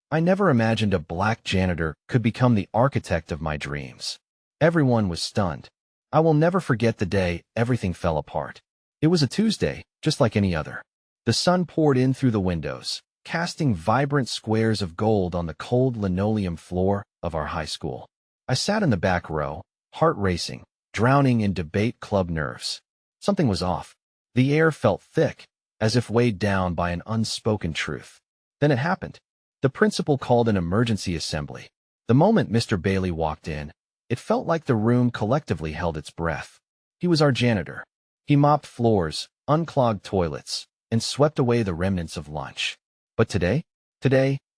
I never imagined a black janitor could become the architect of my dreams. Everyone was stunned. I will never forget the day everything fell apart. It was a Tuesday, just like any other. The sun poured in through the windows, casting vibrant squares of gold on the cold linoleum floor of our high school. I sat in the back row, heart racing, drowning in debate club nerves. Something was off. The air felt thick, as if weighed down by an unspoken truth. Then it happened. The principal called an emergency assembly. The moment Mr. Bailey walked in, it felt like the room collectively held its breath. He was our janitor. He mopped floors, unclogged toilets, and swept away the remnants of lunch. But today,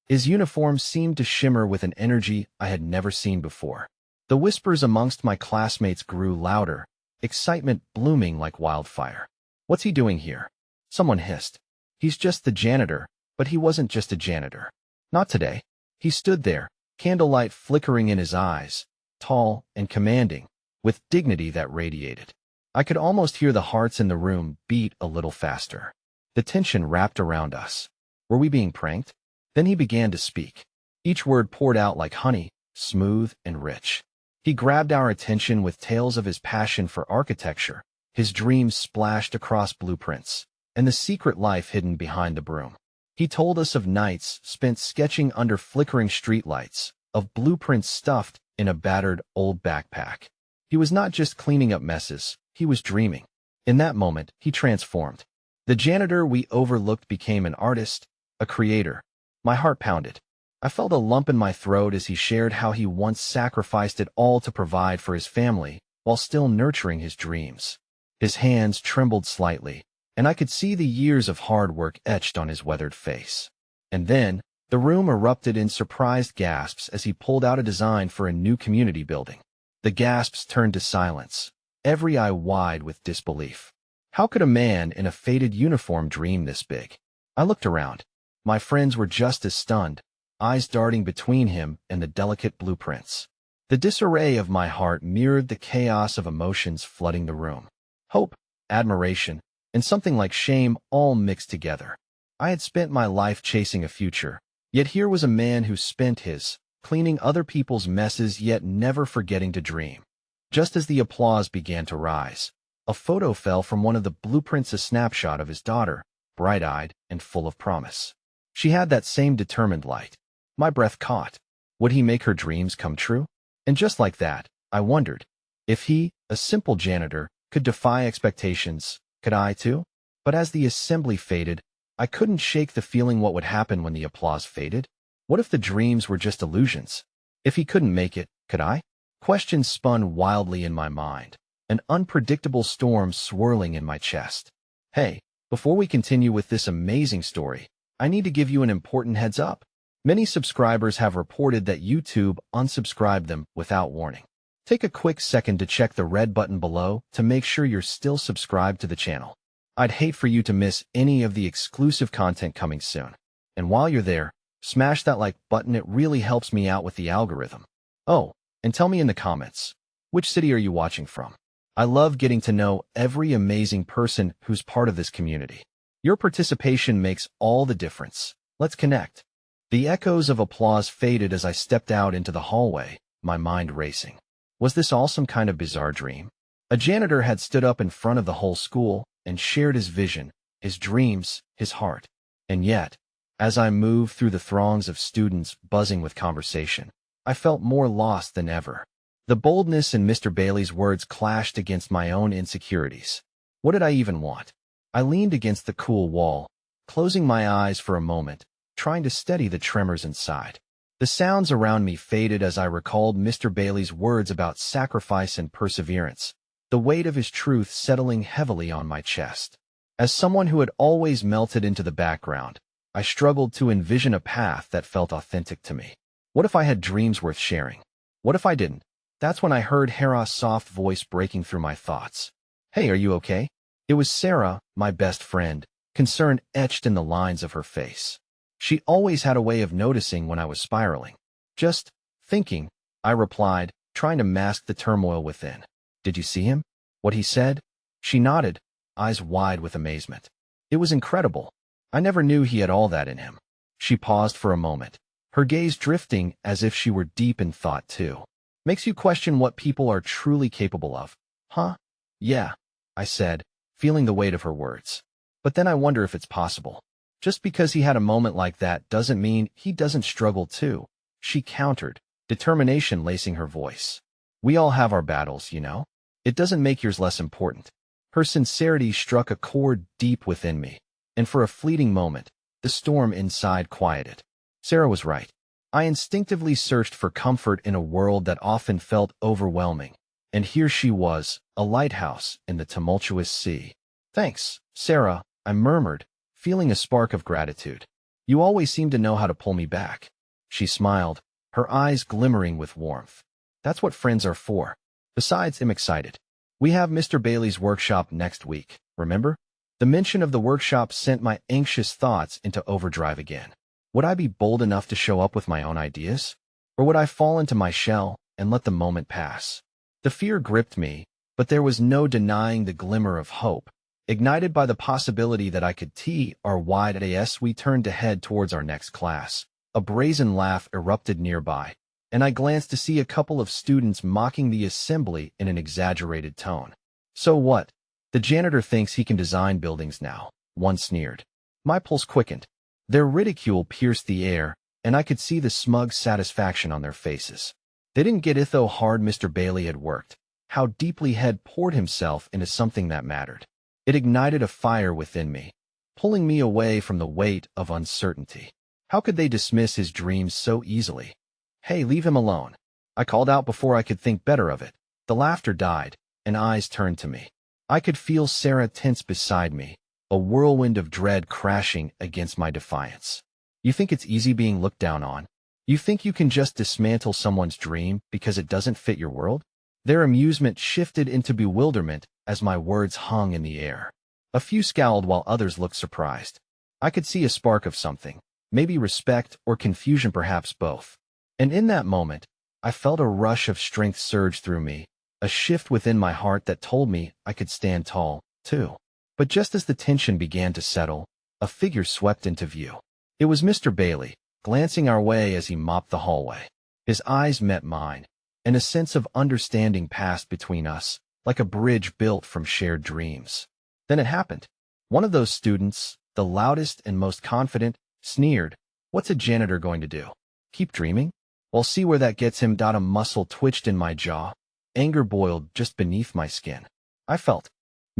his uniform seemed to shimmer with an energy I had never seen before. The whispers amongst my classmates grew louder, excitement blooming like wildfire. "What's he doing here?" Someone hissed. "He's just the janitor," but he wasn't just a janitor. Not today. He stood there, candlelight flickering in his eyes, tall and commanding, with dignity that radiated. I could almost hear the hearts in the room beat a little faster. The tension wrapped around us. Were we being pranked? Then he began to speak. Each word poured out like honey, smooth and rich. He grabbed our attention with tales of his passion for architecture, his dreams splashed across blueprints, and the secret life hidden behind the broom. He told us of nights spent sketching under flickering streetlights, of blueprints stuffed in a battered old backpack. He was not just cleaning up messes, he was dreaming. In that moment, he transformed. The janitor we overlooked became an artist, a creator. My heart pounded. I felt a lump in my throat as he shared how he once sacrificed it all to provide for his family, while still nurturing his dreams. His hands trembled slightly, and I could see the years of hard work etched on his weathered face. And then, the room erupted in surprised gasps as he pulled out a design for a new community building. The gasps turned to silence, every eye wide with disbelief. How could a man in a faded uniform dream this big? I looked around. My friends were just as stunned, eyes darting between him and the delicate blueprints. The disarray of my heart mirrored the chaos of emotions flooding the room. Hope, admiration, and something like shame all mixed together. I had spent my life chasing a future, yet here was a man who spent his, cleaning other people's messes yet never forgetting to dream. Just as the applause began to rise, a photo fell from one of the blueprints, a snapshot of his daughter, bright-eyed and full of promise. She had that same determined light. My breath caught. Would he make her dreams come true? And just like that, I wondered, if he, a simple janitor, could defy expectations, could I too? But as the assembly faded, I couldn't shake the feeling what would happen when the applause faded. What if the dreams were just illusions? If he couldn't make it, could I? Questions spun wildly in my mind, an unpredictable storm swirling in my chest. Hey, before we continue with this amazing story, I need to give you an important heads up. Many subscribers have reported that YouTube unsubscribed them without warning. Take a quick second to check the red button below to make sure you're still subscribed to the channel. I'd hate for you to miss any of the exclusive content coming soon. And while you're there, smash that like button, it really helps me out with the algorithm. Oh, and tell me in the comments, which city are you watching from? I love getting to know every amazing person who's part of this community. Your participation makes all the difference. Let's connect. The echoes of applause faded as I stepped out into the hallway, my mind racing. Was this all some kind of bizarre dream? A janitor had stood up in front of the whole school and shared his vision, his dreams, his heart. And yet, as I moved through the throngs of students buzzing with conversation, I felt more lost than ever. The boldness in Mr. Bailey's words clashed against my own insecurities. What did I even want? I leaned against the cool wall, closing my eyes for a moment, trying to steady the tremors inside. The sounds around me faded as I recalled Mr. Bailey's words about sacrifice and perseverance, the weight of his truth settling heavily on my chest. As someone who had always melted into the background, I struggled to envision a path that felt authentic to me. What if I had dreams worth sharing? What if I didn't? That's when I heard Hera's soft voice breaking through my thoughts. "Hey, are you okay?" It was Sarah, my best friend, concern etched in the lines of her face. She always had a way of noticing when I was spiraling. "Just thinking," I replied, trying to mask the turmoil within. "Did you see him? What he said?" She nodded, eyes wide with amazement. "It was incredible. I never knew he had all that in him." She paused for a moment, her gaze drifting as if she were deep in thought too. Makes you question what people are truly capable of. Huh? Yeah, I said, feeling the weight of her words. But then I wonder if it's possible. Just because he had a moment like that doesn't mean he doesn't struggle too, she countered, determination lacing her voice. We all have our battles, you know? It doesn't make yours less important. Her sincerity struck a chord deep within me, and for a fleeting moment, the storm inside quieted. Sarah was right. I instinctively searched for comfort in a world that often felt overwhelming, and here she was, a lighthouse in the tumultuous sea. Thanks, Sarah, I murmured, feeling a spark of gratitude. You always seem to know how to pull me back. She smiled, her eyes glimmering with warmth. That's what friends are for. Besides, I'm excited. We have Mr. Bailey's workshop next week, remember? The mention of the workshop sent my anxious thoughts into overdrive again. Would I be bold enough to show up with my own ideas? Or would I fall into my shell and let the moment pass? The fear gripped me, but there was no denying the glimmer of hope. Ignited by the possibility that I could TRY we turned to head towards our next class. A brazen laugh erupted nearby, and I glanced to see a couple of students mocking the assembly in an exaggerated tone. So what? The janitor thinks he can design buildings now, one sneered. My pulse quickened. Their ridicule pierced the air, and I could see the smug satisfaction on their faces. They didn't get it though hard Mr. Bailey had worked, how deeply he had poured himself into something that mattered. It ignited a fire within me, pulling me away from the weight of uncertainty. How could they dismiss his dreams so easily? Hey, leave him alone. I called out before I could think better of it. The laughter died, and eyes turned to me. I could feel Sarah tense beside me, a whirlwind of dread crashing against my defiance. You think it's easy being looked down on? You think you can just dismantle someone's dream because it doesn't fit your world? Their amusement shifted into bewilderment as my words hung in the air. A few scowled while others looked surprised. I could see a spark of something, maybe respect or confusion, perhaps both. And in that moment, I felt a rush of strength surge through me, a shift within my heart that told me I could stand tall, too. But just as the tension began to settle, a figure swept into view. It was Mr. Bailey, glancing our way as he mopped the hallway. His eyes met mine, and a sense of understanding passed between us, like a bridge built from shared dreams. Then it happened. One of those students, the loudest and most confident, sneered, "What's a janitor going to do? Keep dreaming? Well, see where that gets him." A muscle twitched in my jaw. Anger boiled just beneath my skin. I felt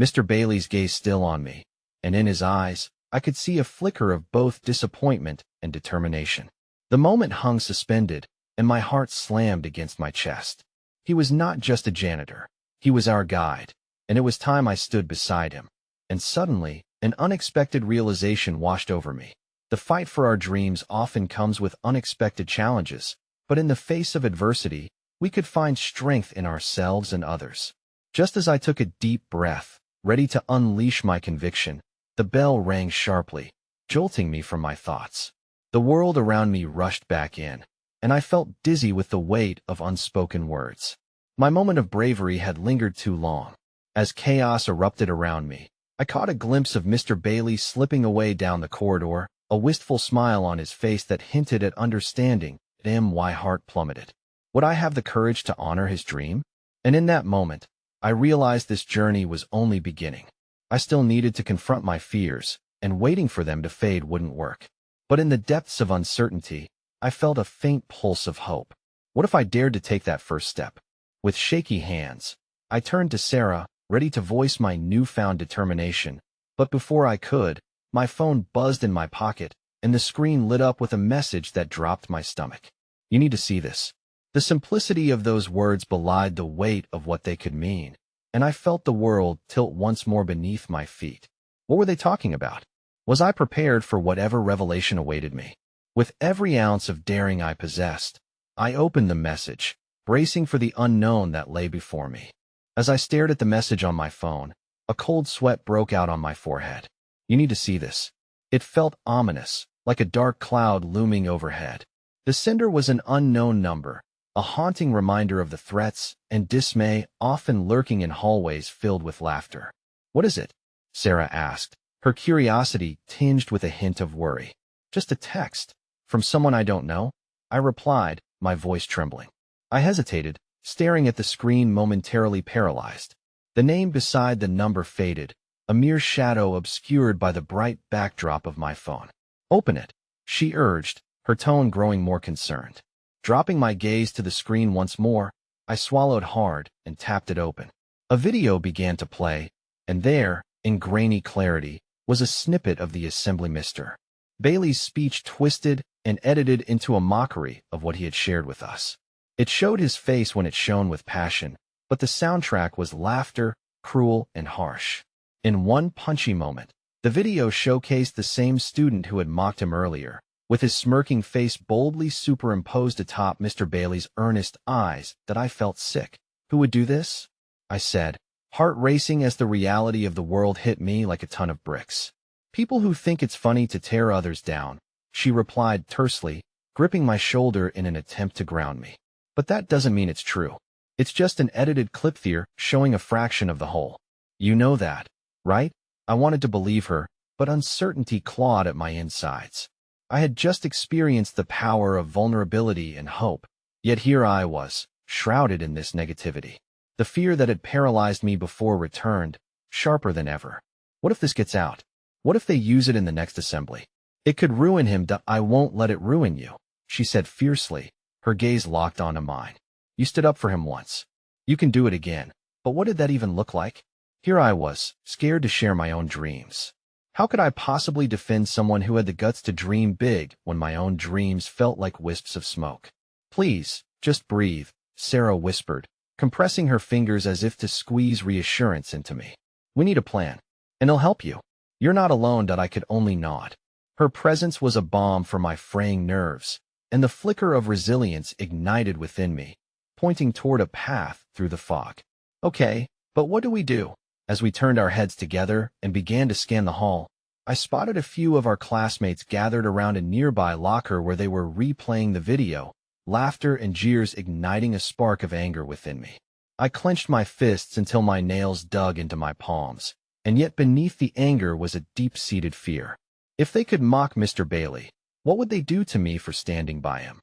Mr. Bailey's gaze still on me, and in his eyes, I could see a flicker of both disappointment and determination. The moment hung suspended, and my heart slammed against my chest. He was not just a janitor. He was our guide, and it was time I stood beside him. And suddenly, an unexpected realization washed over me. The fight for our dreams often comes with unexpected challenges, but in the face of adversity, we could find strength in ourselves and others. Just as I took a deep breath, ready to unleash my conviction, the bell rang sharply, jolting me from my thoughts. The world around me rushed back in, and I felt dizzy with the weight of unspoken words. My moment of bravery had lingered too long. As chaos erupted around me, I caught a glimpse of Mr. Bailey slipping away down the corridor, a wistful smile on his face that hinted at understanding. My heart plummeted. Would I have the courage to honor his dream? And in that moment, I realized this journey was only beginning. I still needed to confront my fears, and waiting for them to fade wouldn't work. But in the depths of uncertainty, I felt a faint pulse of hope. What if I dared to take that first step? With shaky hands, I turned to Sarah, ready to voice my newfound determination. But before I could, my phone buzzed in my pocket, and the screen lit up with a message that dropped my stomach. "You need to see this." The simplicity of those words belied the weight of what they could mean, and I felt the world tilt once more beneath my feet. What were they talking about? Was I prepared for whatever revelation awaited me? With every ounce of daring I possessed, I opened the message, bracing for the unknown that lay before me. As I stared at the message on my phone, a cold sweat broke out on my forehead. "You need to see this." It felt ominous, like a dark cloud looming overhead. The sender was an unknown number, a haunting reminder of the threats and dismay often lurking in hallways filled with laughter. "What is it?" Sarah asked, her curiosity tinged with a hint of worry. "Just a text. From someone I don't know." I replied, my voice trembling. I hesitated, staring at the screen momentarily paralyzed. The name beside the number faded, a mere shadow obscured by the bright backdrop of my phone. Open it, she urged, her tone growing more concerned. Dropping my gaze to the screen once more, I swallowed hard and tapped it open. A video began to play, and there, in grainy clarity, was a snippet of the assembly. Mr. Bailey's speech twisted and edited into a mockery of what he had shared with us. It showed his face when it shone with passion, but the soundtrack was laughter, cruel and harsh. In one punchy moment, the video showcased the same student who had mocked him earlier, with his smirking face boldly superimposed atop Mr. Bailey's earnest eyes. That I felt sick. Who would do this? I said, heart racing as the reality of the world hit me like a ton of bricks. People who think it's funny to tear others down, she replied tersely, gripping my shoulder in an attempt to ground me. But that doesn't mean it's true. It's just an edited clip there showing a fraction of the whole. You know that, right? I wanted to believe her, but uncertainty clawed at my insides. I had just experienced the power of vulnerability and hope, yet here I was, shrouded in this negativity. The fear that had paralyzed me before returned, sharper than ever. What if this gets out? What if they use it in the next assembly? It could ruin him. I won't let it ruin you, she said fiercely, her gaze locked onto mine. You stood up for him once. You can do it again. But what did that even look like? Here I was, scared to share my own dreams. How could I possibly defend someone who had the guts to dream big when my own dreams felt like wisps of smoke? Please, just breathe, Sarah whispered, compressing her fingers as if to squeeze reassurance into me. We need a plan, and it'll help you. You're not alone. I could only nod. Her presence was a balm for my fraying nerves, and the flicker of resilience ignited within me, pointing toward a path through the fog. Okay, but what do we do? As we turned our heads together and began to scan the hall, I spotted a few of our classmates gathered around a nearby locker where they were replaying the video, laughter and jeers igniting a spark of anger within me. I clenched my fists until my nails dug into my palms, and yet beneath the anger was a deep-seated fear. If they could mock Mr. Bailey, what would they do to me for standing by him?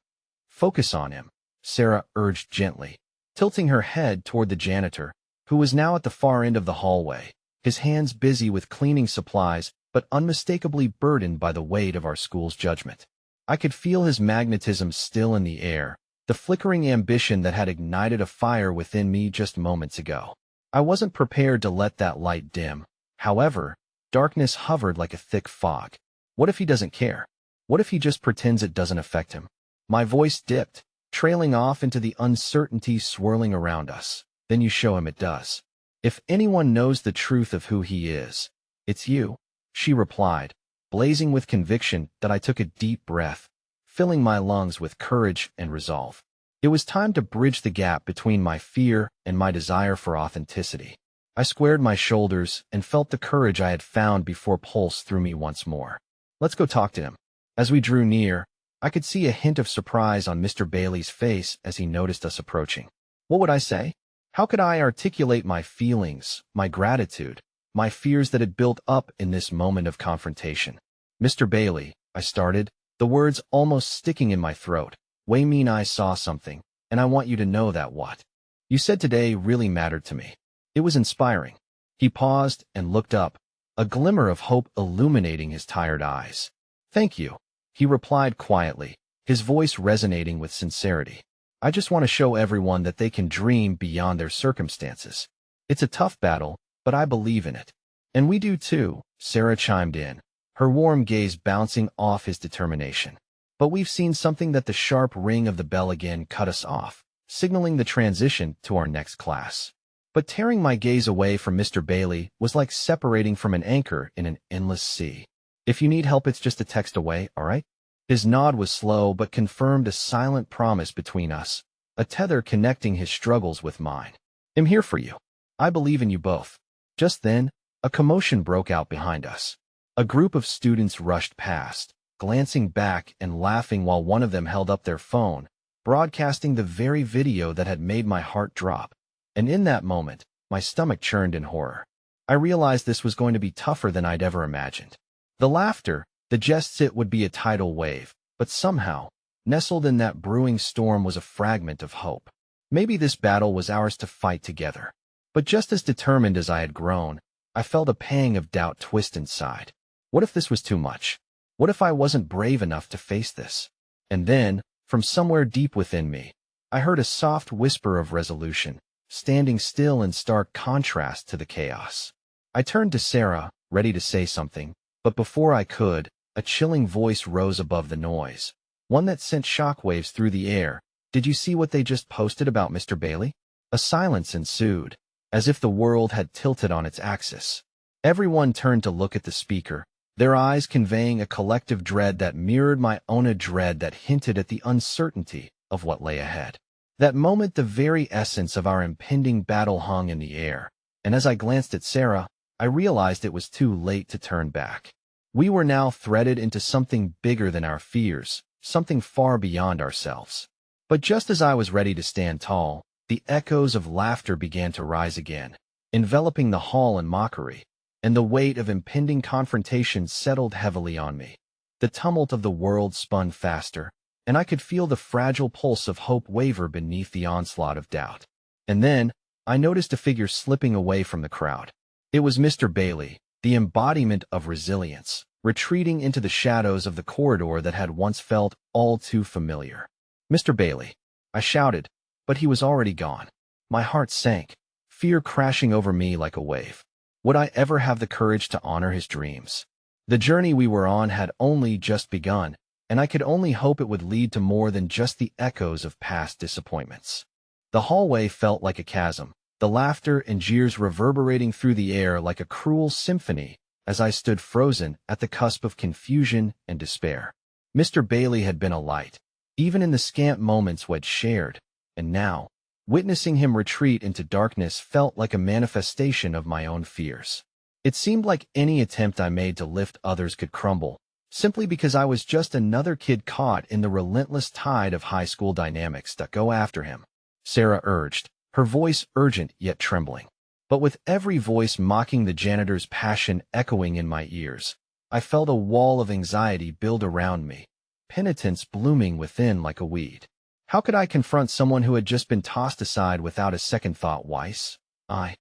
Focus on him, Sarah urged gently, tilting her head toward the janitor, who was now at the far end of the hallway, his hands busy with cleaning supplies but unmistakably burdened by the weight of our school's judgment. I could feel his magnetism still in the air, the flickering ambition that had ignited a fire within me just moments ago. I wasn't prepared to let that light dim. However, darkness hovered like a thick fog. What if he doesn't care? What if he just pretends it doesn't affect him? My voice dipped, trailing off into the uncertainty swirling around us. Then you show him it does. If anyone knows the truth of who he is, it's you, she replied, blazing with conviction. That I took a deep breath, filling my lungs with courage and resolve. It was time to bridge the gap between my fear and my desire for authenticity. I squared my shoulders and felt the courage I had found before pulse through me once more. Let's go talk to him. As we drew near, I could see a hint of surprise on Mr. Bailey's face as he noticed us approaching. What would I say? How could I articulate my feelings, my gratitude, my fears that had built up in this moment of confrontation? Mr. Bailey, I started, the words almost sticking in my throat. Way mean I saw something, and I want you to know that what you said today really mattered to me. It was inspiring. He paused and looked up, a glimmer of hope illuminating his tired eyes. Thank you, he replied quietly, his voice resonating with sincerity. I just want to show everyone that they can dream beyond their circumstances. It's a tough battle, but I believe in it. And we do too, Sarah chimed in, her warm gaze bouncing off his determination. But we've seen something. That the sharp ring of the bell again cut us off, signaling the transition to our next class. But tearing my gaze away from Mr. Bailey was like separating from an anchor in an endless sea. If you need help, it's just a text away, all right? His nod was slow but confirmed a silent promise between us, a tether connecting his struggles with mine. I'm here for you. I believe in you both. Just then, a commotion broke out behind us. A group of students rushed past, glancing back and laughing while one of them held up their phone, broadcasting the very video that had made my heart drop. And in that moment, my stomach churned in horror. I realized this was going to be tougher than I'd ever imagined. The laughter, the jests, it would be a tidal wave, but somehow, Nestled in that brewing storm was a fragment of hope. Maybe this battle was ours to fight together. But just as determined as I had grown, I felt a pang of doubt twist inside. What if this was too much? What if I wasn't brave enough to face this? And then, from somewhere deep within me, I heard a soft whisper of resolution, standing still in stark contrast to the chaos. I turned to Sarah, ready to say something, but before I could, a chilling voice rose above the noise, one that sent shockwaves through the air. Did you see what they just posted about Mr. Bailey? A silence ensued, as if the world had tilted on its axis. Everyone turned to look at the speaker, their eyes conveying a collective dread that mirrored my own, a dread that hinted at the uncertainty of what lay ahead. That moment, the very essence of our impending battle hung in the air, and as I glanced at Sarah, I realized it was too late to turn back. We were now threaded into something bigger than our fears, something far beyond ourselves. But just as I was ready to stand tall, the echoes of laughter began to rise again, enveloping the hall in mockery, and the weight of impending confrontation settled heavily on me. The tumult of the world spun faster, and I could feel the fragile pulse of hope waver beneath the onslaught of doubt. And then, I noticed a figure slipping away from the crowd. It was Mr. Bailey, the embodiment of resilience, retreating into the shadows of the corridor that had once felt all too familiar. "Mr. Bailey," I shouted, but he was already gone. My heart sank, fear crashing over me like a wave. Would I ever have the courage to honor his dreams? The journey we were on had only just begun, and I could only hope it would lead to more than just the echoes of past disappointments. The hallway felt like a chasm, the laughter and jeers reverberating through the air like a cruel symphony as I stood frozen at the cusp of confusion and despair. Mr. Bailey had been a light, even in the scant moments we'd shared, and now, witnessing him retreat into darkness felt like a manifestation of my own fears. It seemed like any attempt I made to lift others could crumble, simply because I was just another kid caught in the relentless tide of high school dynamics that go after him. Sarah urged, her voice urgent yet trembling. But with every voice mocking the janitor's passion echoing in my ears, I felt a wall of anxiety build around me, penitence blooming within like a weed. How could I confront someone who had just been tossed aside without a second thought? Weiss? I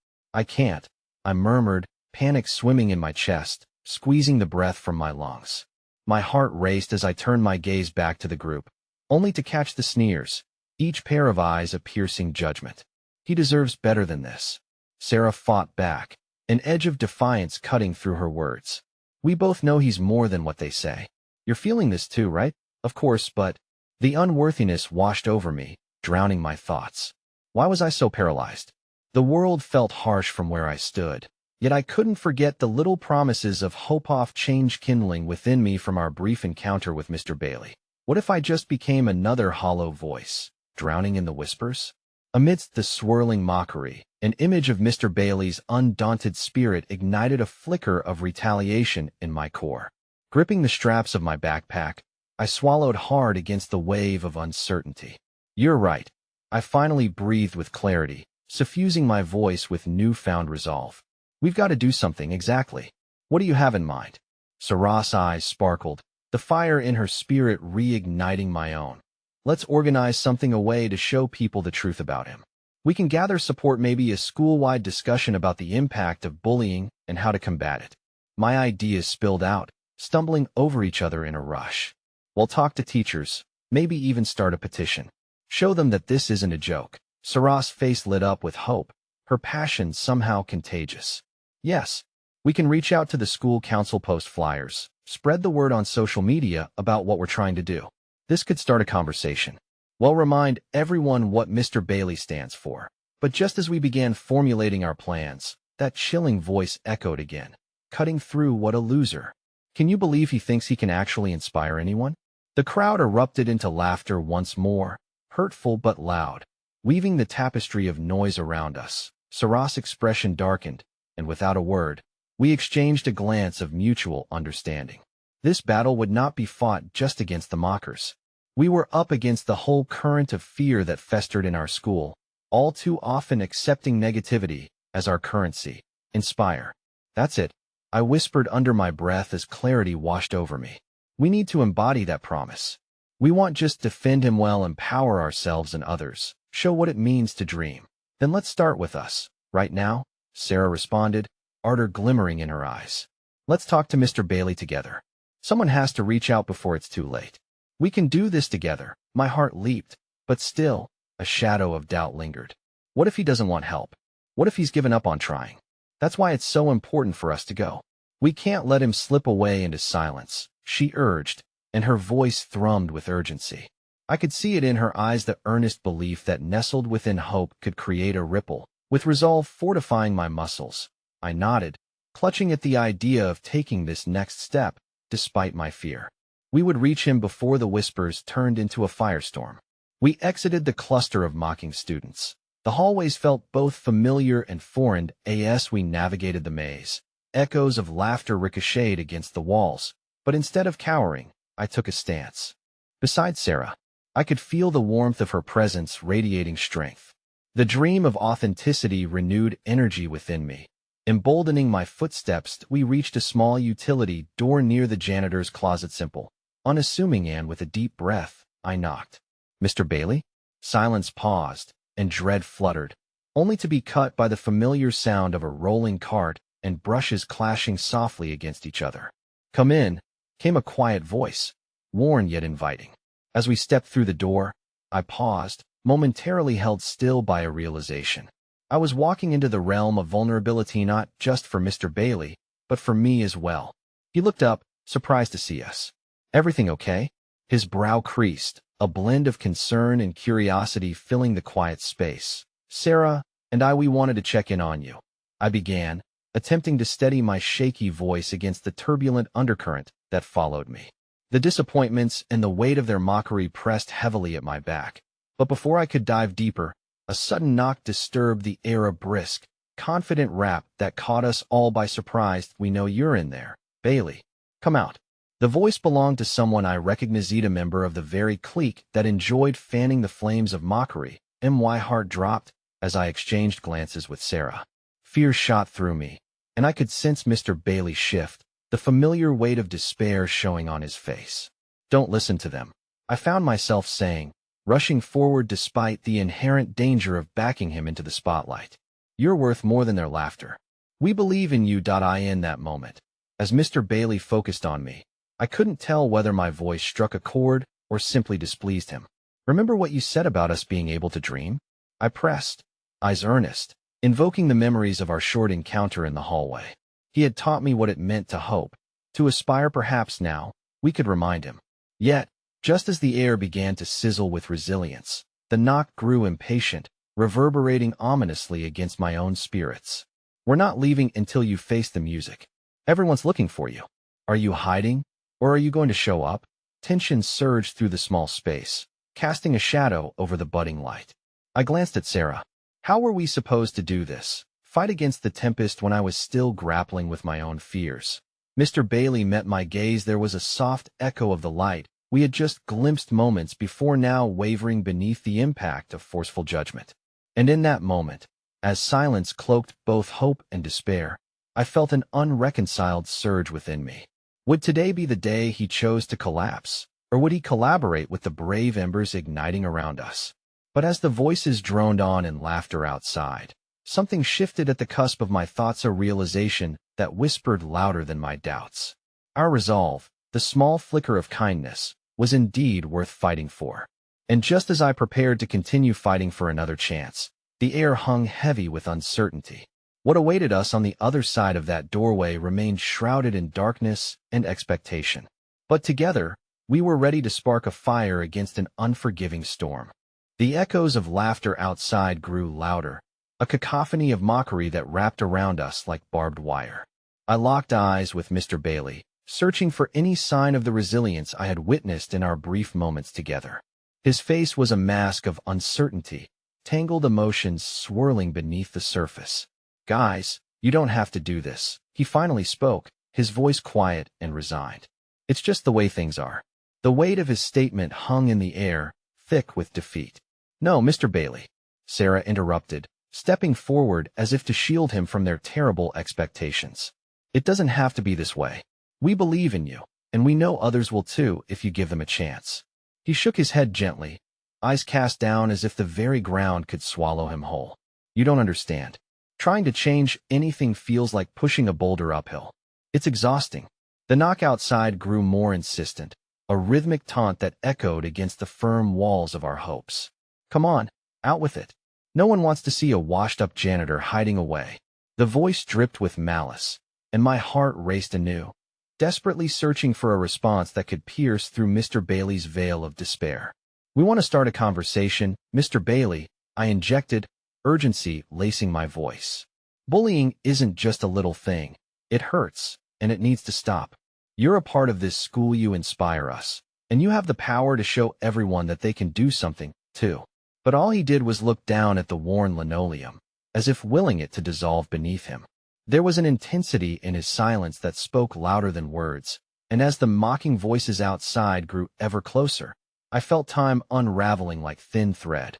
can't, I murmured, panic swimming in my chest, squeezing the breath from my lungs. My heart raced as I turned my gaze back to the group, only to catch the sneers, each pair of eyes a piercing judgment. "He deserves better than this," Sarah fought back, an edge of defiance cutting through her words. "We both know he's more than what they say. You're feeling this too, right?" "Of course, but—" The unworthiness washed over me, drowning my thoughts. Why was I so paralyzed? The world felt harsh from where I stood, yet I couldn't forget the little promises of hope of change kindling within me from our brief encounter with Mr. Bailey. What if I just became another hollow voice, drowning in the whispers? Amidst the swirling mockery, an image of Mr. Bailey's undaunted spirit ignited a flicker of retaliation in my core. Gripping the straps of my backpack, I swallowed hard against the wave of uncertainty. "You're right," I finally breathed with clarity, suffusing my voice with newfound resolve. "We've got to do something. Exactly. What do you have in mind?" Sarah's eyes sparkled, the fire in her spirit reigniting my own. "Let's organize something, a way to show people the truth about him. We can gather support, maybe a school-wide discussion about the impact of bullying and how to combat it." My ideas spilled out, stumbling over each other in a rush. "We'll talk to teachers, maybe even start a petition. Show them that this isn't a joke." Sarah's face lit up with hope, her passion somehow contagious. "Yes, we can reach out to the school council, post flyers, spread the word on social media about what we're trying to do. This could start a conversation. We'll remind everyone what Mr. Bailey stands for." But just as we began formulating our plans, that chilling voice echoed again, cutting through. "What a loser. Can you believe he thinks he can actually inspire anyone?" The crowd erupted into laughter once more, hurtful but loud, weaving the tapestry of noise around us. Sarah's expression darkened, and without a word, we exchanged a glance of mutual understanding. This battle would not be fought just against the mockers. We were up against the whole current of fear that festered in our school, all too often accepting negativity as our currency. "Inspire. That's it," I whispered under my breath as clarity washed over me. "We need to embody that promise. We want just defend him well, empower ourselves and others, show what it means to dream. Then let's start with us. Right now, Sarah responded, ardor glimmering in her eyes. Let's talk to Mr. Bailey together. Someone has to reach out before it's too late. We can do this together. My heart leaped, but still, a shadow of doubt lingered. What if he doesn't want help? What if he's given up on trying? That's why it's so important for us to go. We can't let him slip away into silence, she urged, and her voice thrummed with urgency. I could see it in her eyes, the earnest belief that nestled within hope could create a ripple, with resolve fortifying my muscles. I nodded, clutching at the idea of taking this next step, despite my fear. We would reach him before the whispers turned into a firestorm. We exited the cluster of mocking students. The hallways felt both familiar and foreign as we navigated the maze. Echoes of laughter ricocheted against the walls, but instead of cowering, I took a stance. Beside Sarah, I could feel the warmth of her presence radiating strength. The dream of authenticity renewed energy within me. Emboldening my footsteps, we reached a small utility door near the janitor's closet. Simple, unassuming, and with a deep breath, I knocked. Mr. Bailey? Silence paused, and dread fluttered, only to be cut by the familiar sound of a rolling cart and brushes clashing softly against each other. Come in, came a quiet voice, worn yet inviting. As we stepped through the door, I paused, momentarily held still by a realization. I was walking into the realm of vulnerability, not just for Mr. Bailey, but for me as well. He looked up, surprised to see us. Everything okay? His brow creased, a blend of concern and curiosity filling the quiet space. Sarah and we wanted to check in on you, I began, attempting to steady my shaky voice against the turbulent undercurrent that followed me. The disappointments and the weight of their mockery pressed heavily at my back. But before I could dive deeper, a sudden knock disturbed the air, a brisk, confident rap that caught us all by surprise. We know you're in there, Bailey. Come out. The voice belonged to someone I recognized, a member of the very clique that enjoyed fanning the flames of mockery. My heart dropped as I exchanged glances with Sarah. Fear shot through me, and I could sense Mr. Bailey shift, the familiar weight of despair showing on his face. Don't listen to them, I found myself saying, rushing forward despite the inherent danger of backing him into the spotlight. You're worth more than their laughter. We believe in you. In that moment, as Mr. Bailey focused on me, I couldn't tell whether my voice struck a chord or simply displeased him. Remember what you said about us being able to dream? I pressed, eyes earnest, invoking the memories of our short encounter in the hallway. He had taught me what it meant to hope, to aspire. Perhaps now, we could remind him. Yet, just as the air began to sizzle with resilience, the knock grew impatient, reverberating ominously against my own spirits. We're not leaving until you face the music. Everyone's looking for you. Are you hiding, or are you going to show up? Tension surged through the small space, casting a shadow over the budding light. I glanced at Sarah. How were we supposed to do this? Fight against the tempest when I was still grappling with my own fears? Mr. Bailey met my gaze. There was a soft echo of the light we had just glimpsed moments before, now wavering beneath the impact of forceful judgment. And in that moment, as silence cloaked both hope and despair, I felt an unreconciled surge within me. Would today be the day he chose to collapse, or would he collaborate with the brave embers igniting around us? But as the voices droned on and laughter outside, something shifted at the cusp of my thoughts, a realization that whispered louder than my doubts. Our resolve, the small flicker of kindness, was indeed worth fighting for. And just as I prepared to continue fighting for another chance, the air hung heavy with uncertainty. What awaited us on the other side of that doorway remained shrouded in darkness and expectation. But together, we were ready to spark a fire against an unforgiving storm. The echoes of laughter outside grew louder, a cacophony of mockery that wrapped around us like barbed wire. I locked eyes with Mr. Bailey, searching for any sign of the resilience I had witnessed in our brief moments together. His face was a mask of uncertainty, tangled emotions swirling beneath the surface. Guys, you don't have to do this, he finally spoke, his voice quiet and resigned. It's just the way things are. The weight of his statement hung in the air, thick with defeat. No, Mr. Bailey, Sarah interrupted, stepping forward as if to shield him from their terrible expectations. It doesn't have to be this way. We believe in you, and we know others will too if you give them a chance. He shook his head gently, eyes cast down as if the very ground could swallow him whole. You don't understand. Trying to change anything feels like pushing a boulder uphill. It's exhausting. The knock outside grew more insistent, a rhythmic taunt that echoed against the firm walls of our hopes. Come on, out with it. No one wants to see a washed-up janitor hiding away. The voice dripped with malice, and my heart raced anew, desperately searching for a response that could pierce through Mr. Bailey's veil of despair. We want to start a conversation, Mr. Bailey, I injected, urgency lacing my voice. Bullying isn't just a little thing. It hurts, and it needs to stop. You're a part of this school, you inspire us, and you have the power to show everyone that they can do something, too. But all he did was look down at the worn linoleum, as if willing it to dissolve beneath him. There was an intensity in his silence that spoke louder than words, and as the mocking voices outside grew ever closer, I felt time unraveling like thin thread.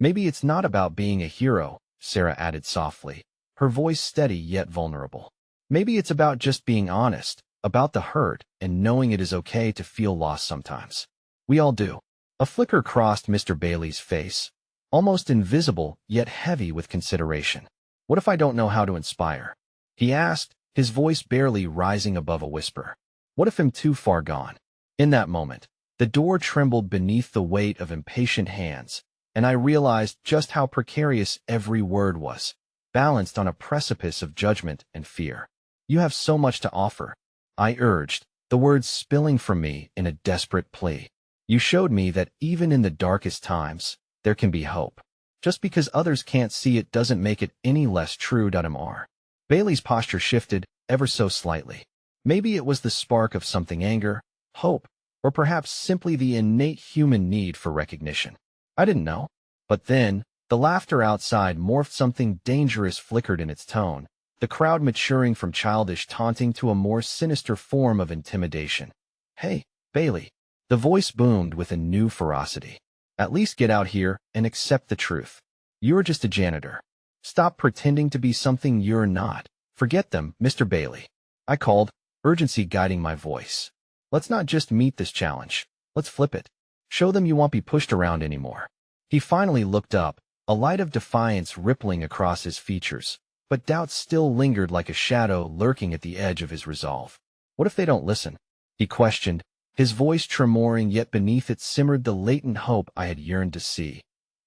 Maybe it's not about being a hero, Sarah added softly, her voice steady yet vulnerable. Maybe it's about just being honest, about the hurt, and knowing it is okay to feel lost sometimes. We all do. A flicker crossed Mr. Bailey's face, almost invisible yet heavy with consideration. What if I don't know how to inspire? He asked, his voice barely rising above a whisper. What if I'm too far gone? In that moment, the door trembled beneath the weight of impatient hands, and I realized just how precarious every word was, balanced on a precipice of judgment and fear. You have so much to offer, I urged, the words spilling from me in a desperate plea. You showed me that even in the darkest times, there can be hope. Just because others can't see it doesn't make it any less true. Mr. Bailey's posture shifted, ever so slightly. Maybe it was the spark of something, anger, hope, or perhaps simply the innate human need for recognition. I didn't know. But then, the laughter outside morphed. Something dangerous flickered in its tone, the crowd maturing from childish taunting to a more sinister form of intimidation. Hey, Bailey. The voice boomed with a new ferocity. At least get out here and accept the truth. You're just a janitor. Stop pretending to be something you're not. Forget them, Mr. Bailey. I called, urgency guiding my voice. Let's not just meet this challenge. Let's flip it. Show them you won't be pushed around anymore. He finally looked up, a light of defiance rippling across his features, but doubt still lingered like a shadow lurking at the edge of his resolve. What if they don't listen? He questioned, his voice tremoring, yet beneath it simmered the latent hope I had yearned to see.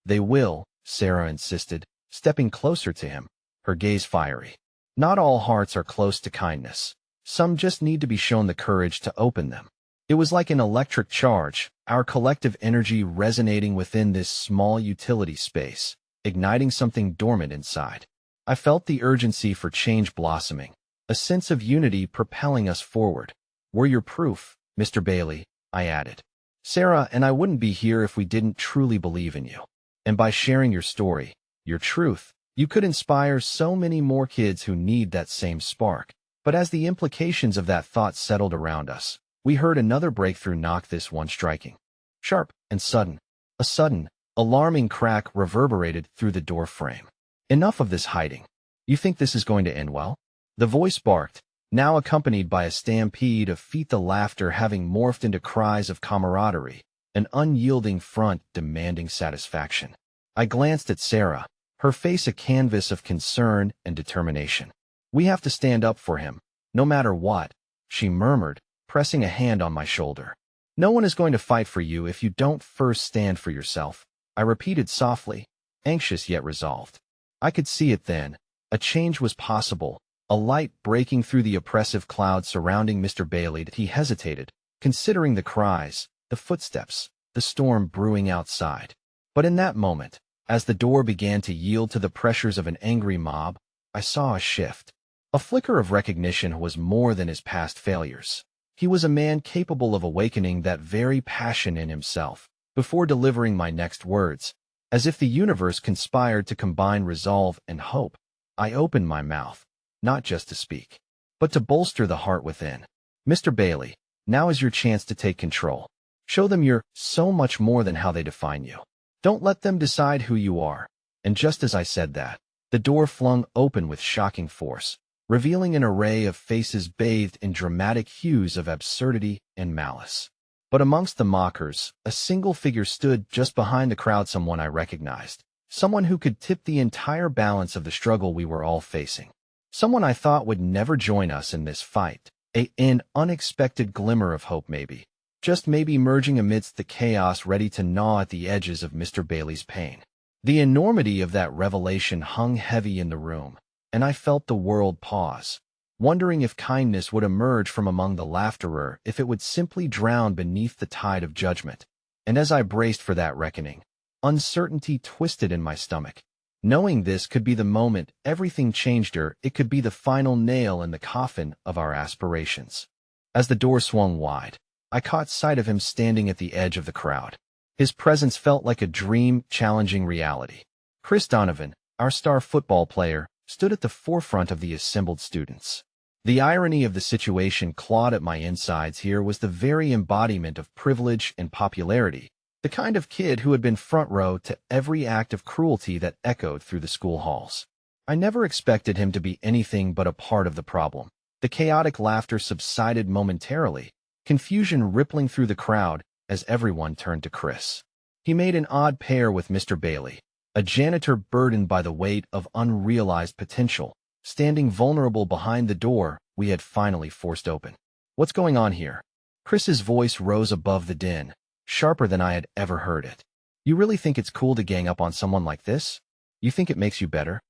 They will, Sarah insisted, stepping closer to him, her gaze fiery. Not all hearts are close to kindness. Some just need to be shown the courage to open them. It was like an electric charge, our collective energy resonating within this small utility space, igniting something dormant inside. I felt the urgency for change blossoming, a sense of unity propelling us forward. We're your proof, Mr. Bailey, I added. Sarah and I wouldn't be here if we didn't truly believe in you. And by sharing your story, your truth, you could inspire so many more kids who need that same spark. But as the implications of that thought settled around us, we heard another breakthrough knock, this one striking. Sharp and sudden. A sudden, alarming crack reverberated through the door frame. Enough of this hiding. You think this is going to end well? The voice barked, now accompanied by a stampede of feet, the laughter having morphed into cries of camaraderie, an unyielding front demanding satisfaction. I glanced at Sarah, her face a canvas of concern and determination. We have to stand up for him, no matter what, she murmured, pressing a hand on my shoulder. No one is going to fight for you if you don't first stand for yourself, I repeated softly, anxious yet resolved. I could see it then. A change was possible, a light breaking through the oppressive cloud surrounding Mr. Bailey. He hesitated, considering the cries, the footsteps, the storm brewing outside. But in that moment, as the door began to yield to the pressures of an angry mob, I saw a shift. A flicker of recognition was more than his past failures. He was a man capable of awakening that very passion in himself. Before delivering my next words, as if the universe conspired to combine resolve and hope, I opened my mouth, not just to speak, but to bolster the heart within. Mr. Bailey, now is your chance to take control. Show them you're so much more than how they define you. Don't let them decide who you are. And just as I said that, the door flung open with shocking force, revealing an array of faces bathed in dramatic hues of absurdity and malice. But amongst the mockers, a single figure stood just behind the crowd, someone I recognized. Someone who could tip the entire balance of the struggle we were all facing. Someone I thought would never join us in this fight. An unexpected glimmer of hope maybe. Just maybe emerging amidst the chaos, ready to gnaw at the edges of Mr. Bailey's pain. The enormity of that revelation hung heavy in the room, and I felt the world pause, wondering if kindness would emerge from among the laughter, if it would simply drown beneath the tide of judgment. And as I braced for that reckoning, uncertainty twisted in my stomach. Knowing this could be the moment everything changed, it could be the final nail in the coffin of our aspirations. As the door swung wide, I caught sight of him standing at the edge of the crowd. His presence felt like a dream challenging reality. Chris Donovan, our star football player, stood at the forefront of the assembled students. The irony of the situation clawed at my insides. Here was the very embodiment of privilege and popularity, the kind of kid who had been front row to every act of cruelty that echoed through the school halls. I never expected him to be anything but a part of the problem. The chaotic laughter subsided momentarily, confusion rippling through the crowd as everyone turned to Chris. He made an odd pair with Mr. Bailey, a janitor burdened by the weight of unrealized potential, standing vulnerable behind the door we had finally forced open. "What's going on here?" Chris's voice rose above the din, sharper than I had ever heard it. "You really think it's cool to gang up on someone like this? You think it makes you better?"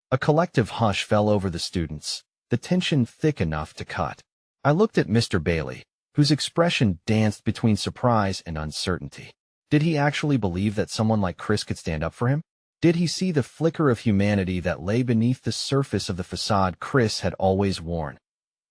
A collective hush fell over the students, the tension thick enough to cut. I looked at Mr. Bailey, whose expression danced between surprise and uncertainty. Did he actually believe that someone like Chris could stand up for him? Did he see the flicker of humanity that lay beneath the surface of the facade Chris had always worn?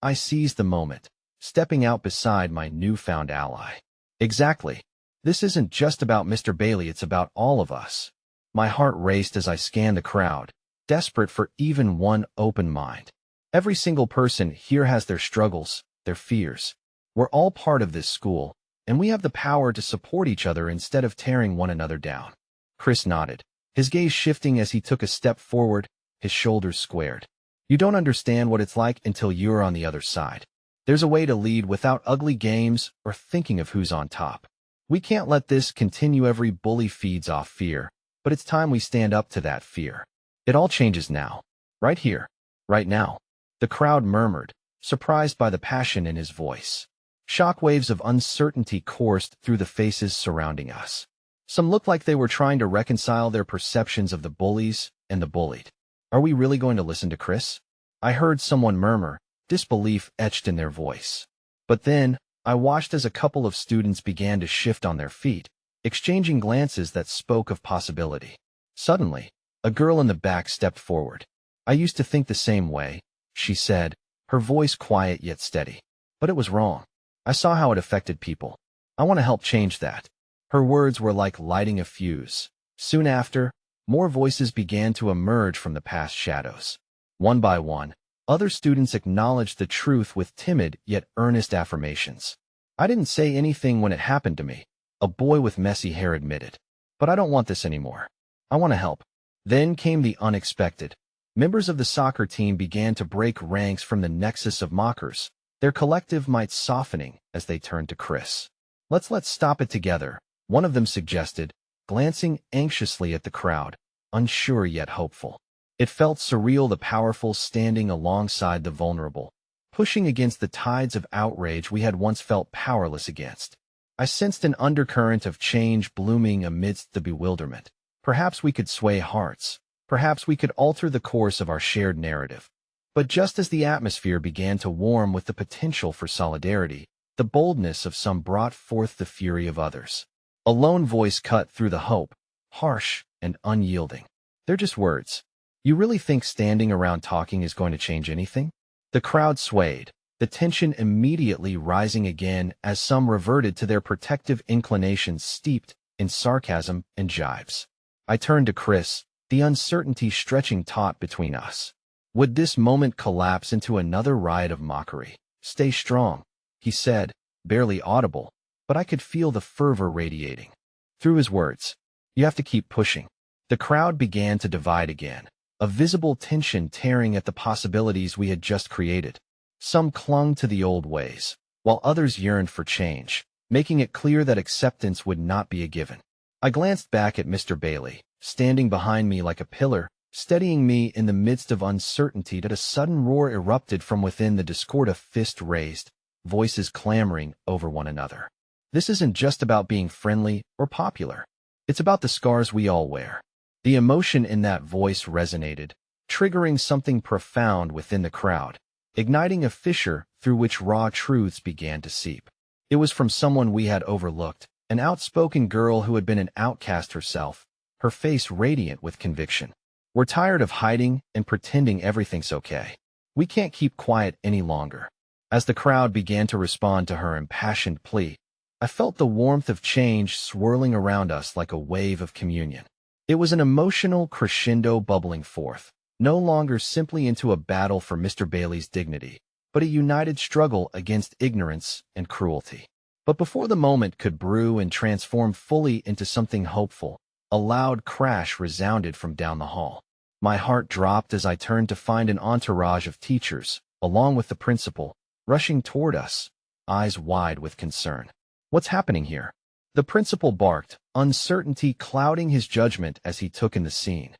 I seized the moment, stepping out beside my newfound ally. "Exactly. This isn't just about Mr. Bailey, it's about all of us." My heart raced as I scanned the crowd, desperate for even one open mind. Every single person here has their struggles, their fears. We're all part of this school, and we have the power to support each other instead of tearing one another down. Chris nodded, his gaze shifting as he took a step forward, his shoulders squared. "You don't understand what it's like until you're on the other side. There's a way to lead without ugly games or thinking of who's on top. We can't let this continue. Every bully feeds off fear, but it's time we stand up to that fear. It all changes now. Right here. Right now." The crowd murmured, surprised by the passion in his voice. Shockwaves of uncertainty coursed through the faces surrounding us. Some looked like they were trying to reconcile their perceptions of the bullies and the bullied. "Are we really going to listen to Chris?" I heard someone murmur, disbelief etched in their voice. But then, I watched as a couple of students began to shift on their feet, exchanging glances that spoke of possibility. Suddenly, a girl in the back stepped forward. "I used to think the same way," she said, her voice quiet yet steady. "But it was wrong. I saw how it affected people. I want to help change that." Her words were like lighting a fuse. Soon after, more voices began to emerge from the past shadows. One by one, other students acknowledged the truth with timid yet earnest affirmations. "I didn't say anything when it happened to me," a boy with messy hair admitted. "But I don't want this anymore. I want to help." Then came the unexpected. Members of the soccer team began to break ranks from the nexus of mockers, their collective might softening as they turned to Chris. Let's stop it together," one of them suggested, glancing anxiously at the crowd, unsure yet hopeful. It felt surreal, the powerful standing alongside the vulnerable, pushing against the tides of outrage we had once felt powerless against. I sensed an undercurrent of change blooming amidst the bewilderment. Perhaps we could sway hearts. Perhaps we could alter the course of our shared narrative. But just as the atmosphere began to warm with the potential for solidarity, the boldness of some brought forth the fury of others. A lone voice cut through the hope, harsh and unyielding. "They're just words. You really think standing around talking is going to change anything?" The crowd swayed, the tension immediately rising again as some reverted to their protective inclinations steeped in sarcasm and jibes. I turned to Chris, the uncertainty stretching taut between us. Would this moment collapse into another riot of mockery? "Stay strong," he said, barely audible, but I could feel the fervor radiating through his words. "You have to keep pushing." The crowd began to divide again, a visible tension tearing at the possibilities we had just created. Some clung to the old ways, while others yearned for change. making it clear that acceptance would not be a given. I glanced back at Mr. Bailey, standing behind me like a pillar, steadying me in the midst of uncertainty. That a sudden roar erupted from within the discord, a fist raised, voices clamoring over one another. This isn't just about being friendly or popular. It's about the scars we all wear. The emotion in that voice resonated, triggering something profound within the crowd, igniting a fissure through which raw truths began to seep. It was from someone we had overlooked, an outspoken girl who had been an outcast herself, her face radiant with conviction. We're tired of hiding and pretending everything's okay. We can't keep quiet any longer. As the crowd began to respond to her impassioned plea, I felt the warmth of change swirling around us like a wave of communion. It was an emotional crescendo bubbling forth, no longer simply into a battle for Mr. Bailey's dignity, but a united struggle against ignorance and cruelty. But before the moment could brew and transform fully into something hopeful, a loud crash resounded from down the hall. My heart dropped as I turned to find an entourage of teachers, along with the principal, rushing toward us, eyes wide with concern. "What's happening here?" The principal barked, uncertainty clouding his judgment as he took in the scene.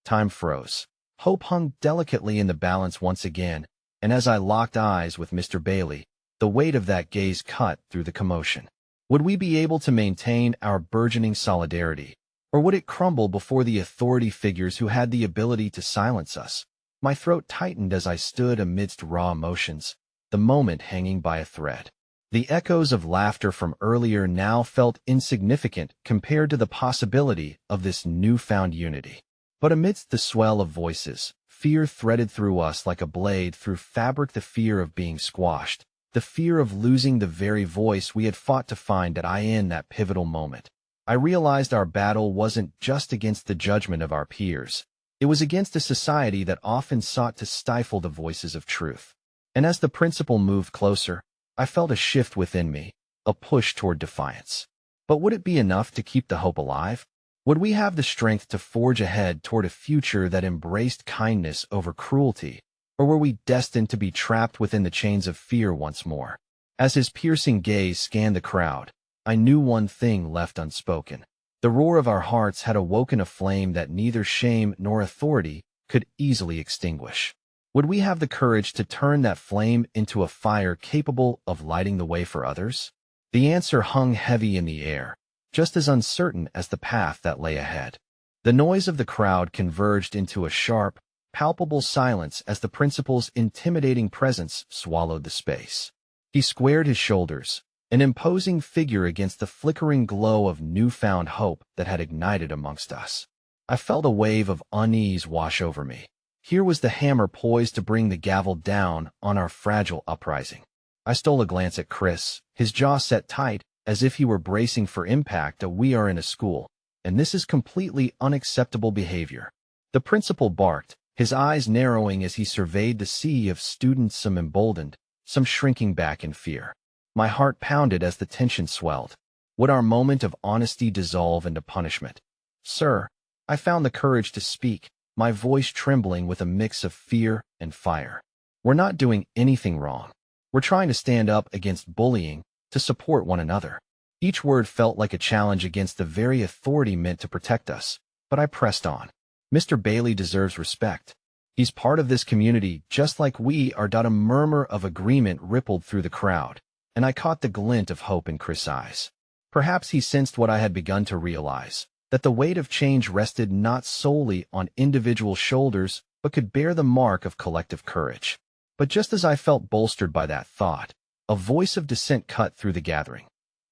Time froze. Hope hung delicately in the balance once again, and as I locked eyes with Mr. Bailey, the weight of that gaze cut through the commotion. Would we be able to maintain our burgeoning solidarity, or would it crumble before the authority figures who had the ability to silence us? My throat tightened as I stood amidst raw emotions, the moment hanging by a thread. The echoes of laughter from earlier now felt insignificant compared to the possibility of this newfound unity. But amidst the swell of voices, fear threaded through us like a blade through fabric, the fear of being squashed, the fear of losing the very voice we had fought to find. In that pivotal moment, I realized our battle wasn't just against the judgment of our peers. It was against a society that often sought to stifle the voices of truth. And as the principal moved closer, I felt a shift within me, a push toward defiance. But would it be enough to keep the hope alive? Would we have the strength to forge ahead toward a future that embraced kindness over cruelty, or were we destined to be trapped within the chains of fear once more? As his piercing gaze scanned the crowd, I knew one thing left unspoken. The roar of our hearts had awoken a flame that neither shame nor authority could easily extinguish. Would we have the courage to turn that flame into a fire capable of lighting the way for others? The answer hung heavy in the air, just as uncertain as the path that lay ahead. The noise of the crowd converged into a sharp, palpable silence as the principal's intimidating presence swallowed the space. He squared his shoulders, an imposing figure against the flickering glow of newfound hope that had ignited amongst us. I felt a wave of unease wash over me. Here was the hammer poised to bring the gavel down on our fragile uprising. I stole a glance at Chris, his jaw set tight, as if he were bracing for impact. We are in a school, and this is completely unacceptable behavior. The principal barked, his eyes narrowing as he surveyed the sea of students, some emboldened, some shrinking back in fear. My heart pounded as the tension swelled. Would our moment of honesty dissolve into punishment? "Sir," I found the courage to speak, my voice trembling with a mix of fear and fire. "We're not doing anything wrong. We're trying to stand up against bullying, to support one another." Each word felt like a challenge against the very authority meant to protect us, but I pressed on. "Mr. Bailey deserves respect. He's part of this community just like we are." A murmur of agreement rippled through the crowd, and I caught the glint of hope in Chris' eyes. Perhaps he sensed what I had begun to realize, that the weight of change rested not solely on individual shoulders, but could bear the mark of collective courage. But just as I felt bolstered by that thought, a voice of dissent cut through the gathering.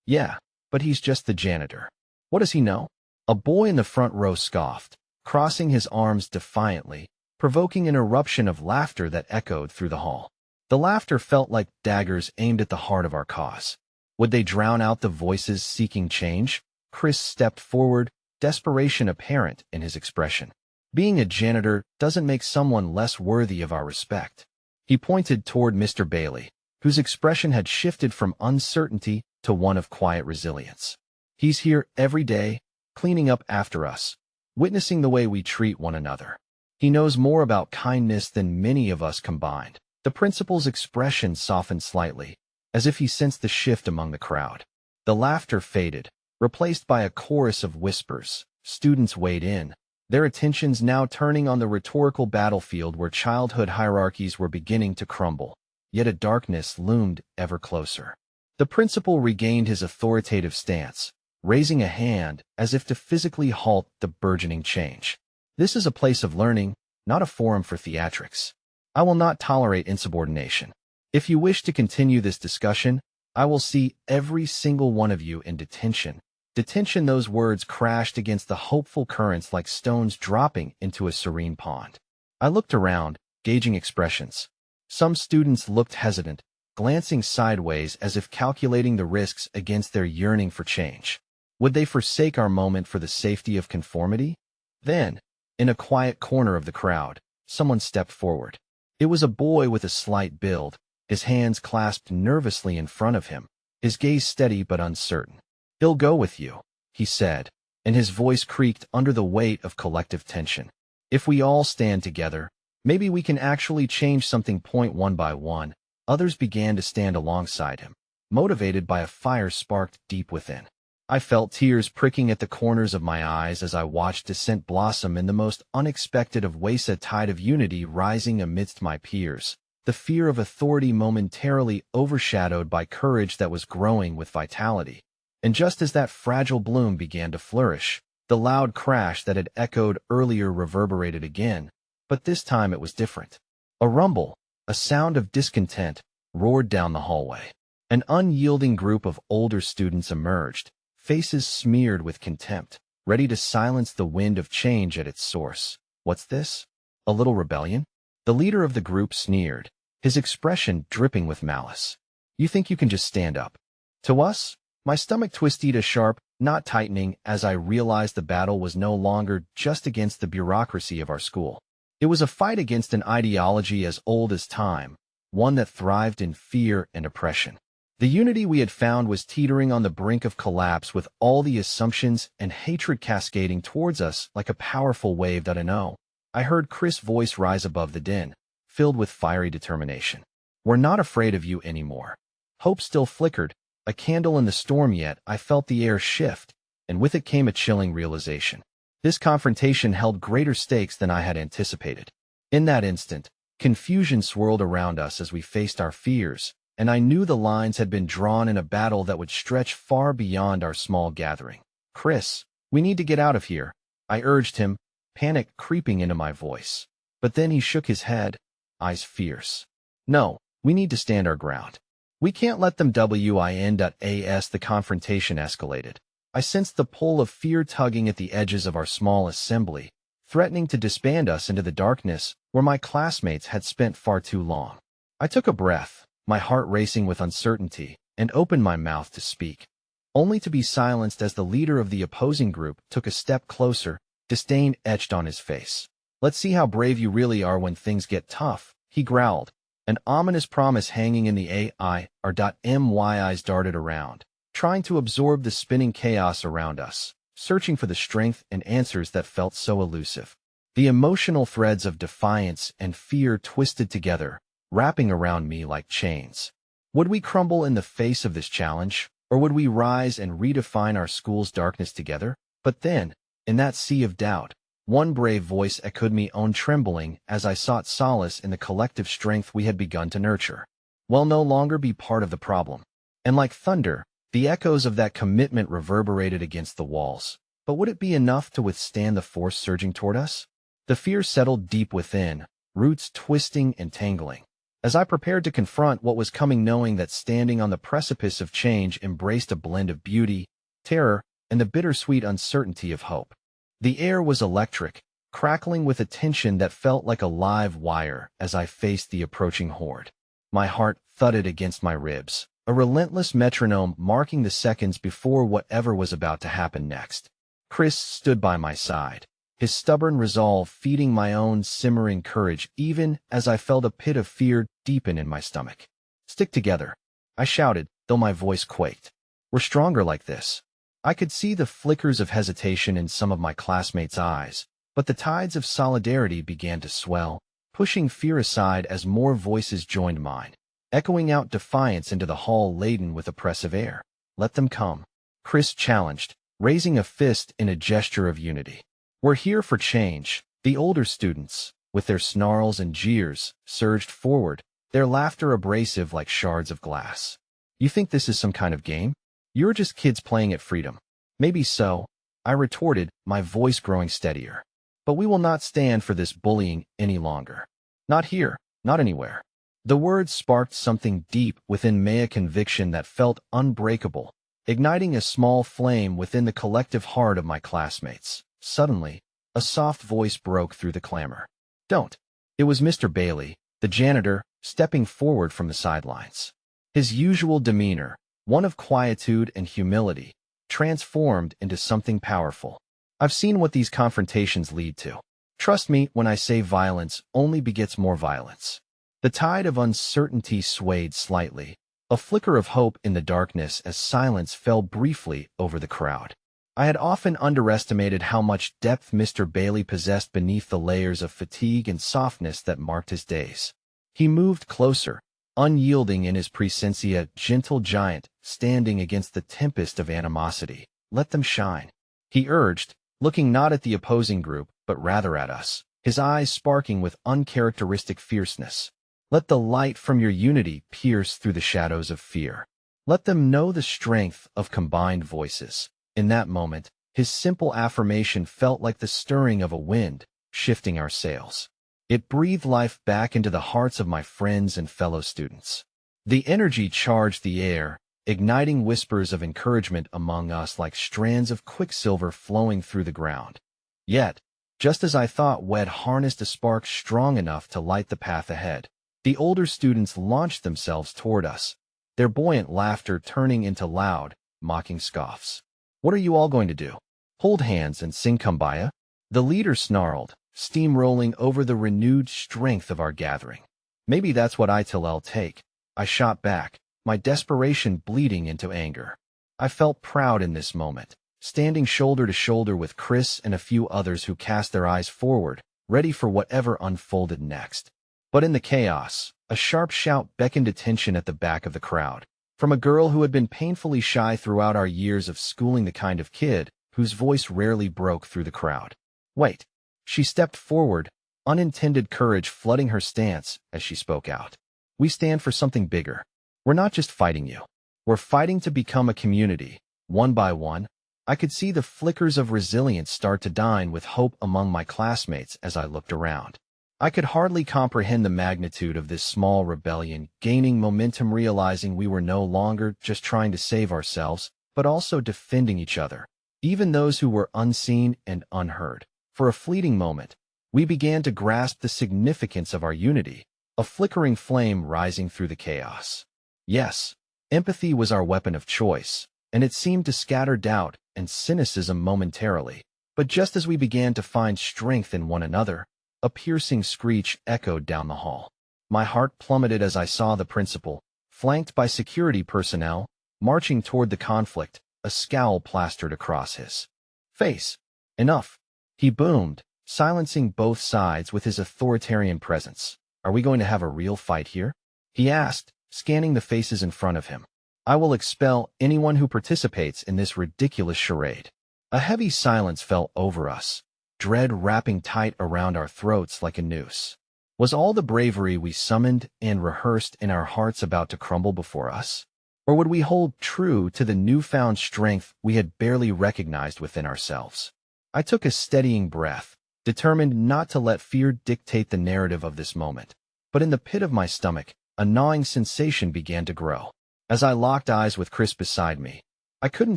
"Yeah, but he's just the janitor. What does he know?" A boy in the front row scoffed, crossing his arms defiantly, provoking an eruption of laughter that echoed through the hall. The laughter felt like daggers aimed at the heart of our cause. Would they drown out the voices seeking change? Chris stepped forward, desperation apparent in his expression. "Being a janitor doesn't make someone less worthy of our respect." He pointed toward Mr. Bailey, whose expression had shifted from uncertainty to one of quiet resilience. "He's here every day, cleaning up after us, witnessing the way we treat one another. He knows more about kindness than many of us combined." The principal's expression softened slightly, as if he sensed the shift among the crowd. The laughter faded, replaced by a chorus of whispers. Students weighed in, their attentions now turning on the rhetorical battlefield where childhood hierarchies were beginning to crumble. Yet a darkness loomed ever closer. The principal regained his authoritative stance, raising a hand as if to physically halt the burgeoning change. This is a place of learning, not a forum for theatrics. I will not tolerate insubordination. If you wish to continue this discussion, I will see every single one of you in detention. Detention. Those words crashed against the hopeful currents like stones dropping into a serene pond. I looked around, gauging expressions. Some students looked hesitant, glancing sideways as if calculating the risks against their yearning for change. Would they forsake our moment for the safety of conformity? Then, in a quiet corner of the crowd, someone stepped forward. It was a boy with a slight build, his hands clasped nervously in front of him, his gaze steady but uncertain. "He'll go with you," he said, and his voice creaked under the weight of collective tension. "If we all stand together, maybe we can actually change something." One by one, others began to stand alongside him, motivated by a fire sparked deep within. I felt tears pricking at the corners of my eyes as I watched dissent blossom in the most unexpected of ways, a tide of unity rising amidst my peers, the fear of authority momentarily overshadowed by courage that was growing with vitality. And just as that fragile bloom began to flourish, the loud crash that had echoed earlier reverberated again, but this time it was different. A rumble, a sound of discontent, roared down the hallway. An unyielding group of older students emerged, faces smeared with contempt, ready to silence the wind of change at its source. "What's this? A little rebellion?" The leader of the group sneered, his expression dripping with malice. "You think you can just stand up to us?" My stomach twisted, a sharp knot tightening as I realized the battle was no longer just against the bureaucracy of our school. It was a fight against an ideology as old as time, one that thrived in fear and oppression. The unity we had found was teetering on the brink of collapse, with all the assumptions and hatred cascading towards us like a powerful wave. "No." I heard Chris' voice rise above the din, filled with fiery determination. "We're not afraid of you anymore." Hope still flickered, a candle in the storm, yet I felt the air shift, and with it came a chilling realization. This confrontation held greater stakes than I had anticipated. In that instant, confusion swirled around us as we faced our fears, and I knew the lines had been drawn in a battle that would stretch far beyond our small gathering. "Chris, we need to get out of here," I urged him, panic creeping into my voice. But then he shook his head, eyes fierce. "No, we need to stand our ground. We can't let them win." The confrontation escalated. I sensed the pull of fear tugging at the edges of our small assembly, threatening to disband us into the darkness where my classmates had spent far too long. I took a breath, my heart racing with uncertainty, and opened my mouth to speak, only to be silenced as the leader of the opposing group took a step closer, disdain etched on his face. "Let's see how brave you really are when things get tough," he growled, an ominous promise hanging in the air. My eyes darted around, trying to absorb the spinning chaos around us, searching for the strength and answers that felt so elusive. The emotional threads of defiance and fear twisted together, wrapping around me like chains. Would we crumble in the face of this challenge, or would we rise and redefine our school's darkness together? But then, in that sea of doubt, one brave voice echoed my own, trembling as I sought solace in the collective strength we had begun to nurture. "We'll no longer be part of the problem." And like thunder, the echoes of that commitment reverberated against the walls. But would it be enough to withstand the force surging toward us? The fear settled deep within, roots twisting and tangling. As I prepared to confront what was coming, knowing that standing on the precipice of change embraced a blend of beauty, terror, and the bittersweet uncertainty of hope. The air was electric, crackling with a tension that felt like a live wire as I faced the approaching horde. My heart thudded against my ribs, a relentless metronome marking the seconds before whatever was about to happen next. Chris stood by my side, his stubborn resolve feeding my own simmering courage even as I felt a pit of fear deepen in my stomach. "Stick together," I shouted, though my voice quaked. "We're stronger like this." I could see the flickers of hesitation in some of my classmates' eyes, but the tides of solidarity began to swell, pushing fear aside as more voices joined mine, echoing out defiance into the hall laden with oppressive air. Let them come. Chris challenged, raising a fist in a gesture of unity. We're here for change. The older students, with their snarls and jeers, surged forward, their laughter abrasive like shards of glass. You think this is some kind of game? You're just kids playing at freedom. Maybe so, I retorted, my voice growing steadier. But we will not stand for this bullying any longer. Not here, not anywhere. The words sparked something deep within me, a conviction that felt unbreakable, igniting a small flame within the collective heart of my classmates. Suddenly, a soft voice broke through the clamor. Don't. It was Mr. Bailey, the janitor, stepping forward from the sidelines. His usual demeanor, one of quietude and humility, transformed into something powerful. I've seen what these confrontations lead to. Trust me when I say violence only begets more violence. The tide of uncertainty swayed slightly, a flicker of hope in the darkness as silence fell briefly over the crowd. I had often underestimated how much depth Mr. Bailey possessed beneath the layers of fatigue and softness that marked his days. He moved closer, unyielding in his presence, a gentle giant standing against the tempest of animosity. Let them shine, he urged, looking not at the opposing group, but rather at us, his eyes sparking with uncharacteristic fierceness. Let the light from your unity pierce through the shadows of fear. Let them know the strength of combined voices. In that moment, his simple affirmation felt like the stirring of a wind, shifting our sails. It breathed life back into the hearts of my friends and fellow students. The energy charged the air, igniting whispers of encouragement among us like strands of quicksilver flowing through the ground. Yet, just as I thought we'd harnessed a spark strong enough to light the path ahead, the older students launched themselves toward us, their buoyant laughter turning into loud, mocking scoffs. What are you all going to do? Hold hands and sing Kumbaya? The leader snarled, steamrolling over the renewed strength of our gathering. Maybe that's what I'll take, I shot back, my desperation bleeding into anger. I felt proud in this moment, standing shoulder to shoulder with Chris and a few others who cast their eyes forward, ready for whatever unfolded next. But in the chaos, a sharp shout beckoned attention at the back of the crowd, from a girl who had been painfully shy throughout our years of schooling, the kind of kid whose voice rarely broke through the crowd. Wait. She stepped forward, unintended courage flooding her stance as she spoke out. We stand for something bigger. We're not just fighting you. We're fighting to become a community. One by one, I could see the flickers of resilience start to dine with hope among my classmates as I looked around. I could hardly comprehend the magnitude of this small rebellion gaining momentum, realizing we were no longer just trying to save ourselves, but also defending each other, even those who were unseen and unheard. For a fleeting moment, we began to grasp the significance of our unity, a flickering flame rising through the chaos. Yes, empathy was our weapon of choice, and it seemed to scatter doubt and cynicism momentarily. But just as we began to find strength in one another, a piercing screech echoed down the hall. My heart plummeted as I saw the principal, flanked by security personnel, marching toward the conflict, a scowl plastered across his face. Enough, he boomed, silencing both sides with his authoritarian presence. Are we going to have a real fight here? He asked, scanning the faces in front of him. I will expel anyone who participates in this ridiculous charade. A heavy silence fell over us, dread wrapping tight around our throats like a noose. Was all the bravery we summoned and rehearsed in our hearts about to crumble before us? Or would we hold true to the newfound strength we had barely recognized within ourselves? I took a steadying breath, determined not to let fear dictate the narrative of this moment. But in the pit of my stomach, a gnawing sensation began to grow. As I locked eyes with Chris beside me, I couldn't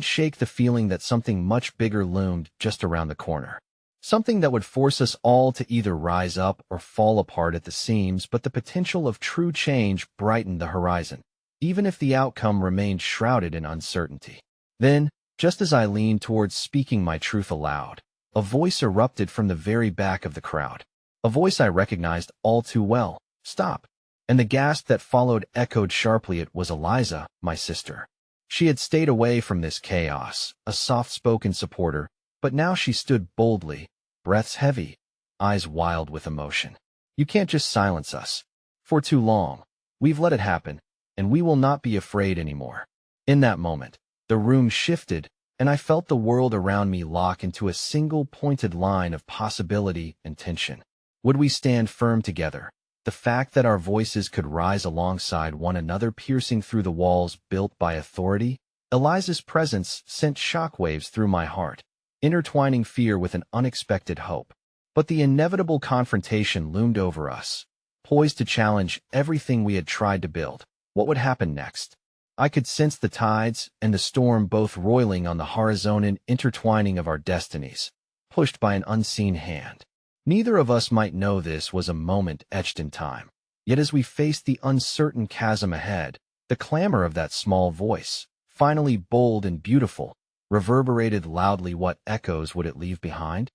shake the feeling that something much bigger loomed just around the corner. Something that would force us all to either rise up or fall apart at the seams, but the potential of true change brightened the horizon, even if the outcome remained shrouded in uncertainty. Then, just as I leaned towards speaking my truth aloud, a voice erupted from the very back of the crowd. A voice I recognized all too well. Stop. And the gasp that followed echoed sharply. It was Eliza, my sister. She had stayed away from this chaos, a soft-spoken supporter, but now she stood boldly, breaths heavy, eyes wild with emotion. You can't just silence us. For too long, we've let it happen, and we will not be afraid anymore. In that moment, The room shifted, and I felt the world around me lock into a single pointed line of possibility and tension. Would we stand firm together? The fact that our voices could rise alongside one another, piercing through the walls built by authority? Eliza's presence sent shockwaves through my heart, intertwining fear with an unexpected hope. But the inevitable confrontation loomed over us, poised to challenge everything we had tried to build. What would happen next? I could sense the tides and the storm both roiling on the horizon, intertwining of our destinies, pushed by an unseen hand. Neither of us might know this was a moment etched in time. Yet as we faced the uncertain chasm ahead, the clamor of that small voice, finally bold and beautiful, reverberated loudly. What echoes would it leave behind?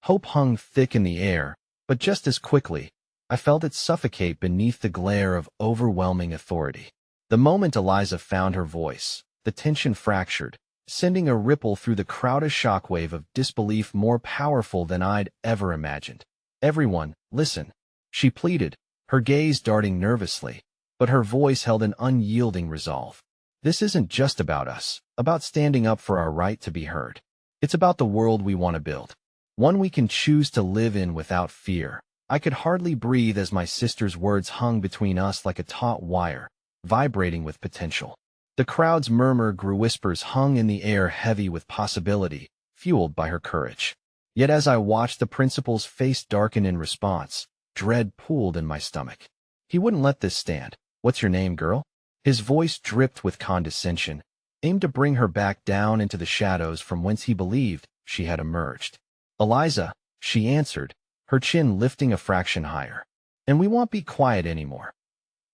Hope hung thick in the air, but just as quickly, I felt it suffocate beneath the glare of overwhelming authority. The moment Eliza found her voice, the tension fractured, sending a ripple through the crowd, a shockwave of disbelief more powerful than I'd ever imagined. "Everyone, listen," she pleaded, her gaze darting nervously, but her voice held an unyielding resolve. "This isn't just about us, about standing up for our right to be heard. It's about the world we want to build, one we can choose to live in without fear." I could hardly breathe as my sister's words hung between us like a taut wire, vibrating with potential. The crowd's murmur grew, whispers hung in the air, heavy with possibility, fueled by her courage. Yet as I watched the principal's face darken in response, dread pooled in my stomach. He wouldn't let this stand. "What's your name, girl?" His voice dripped with condescension, aimed to bring her back down into the shadows from whence he believed she had emerged. "Eliza," she answered, her chin lifting a fraction higher. "And we won't be quiet anymore."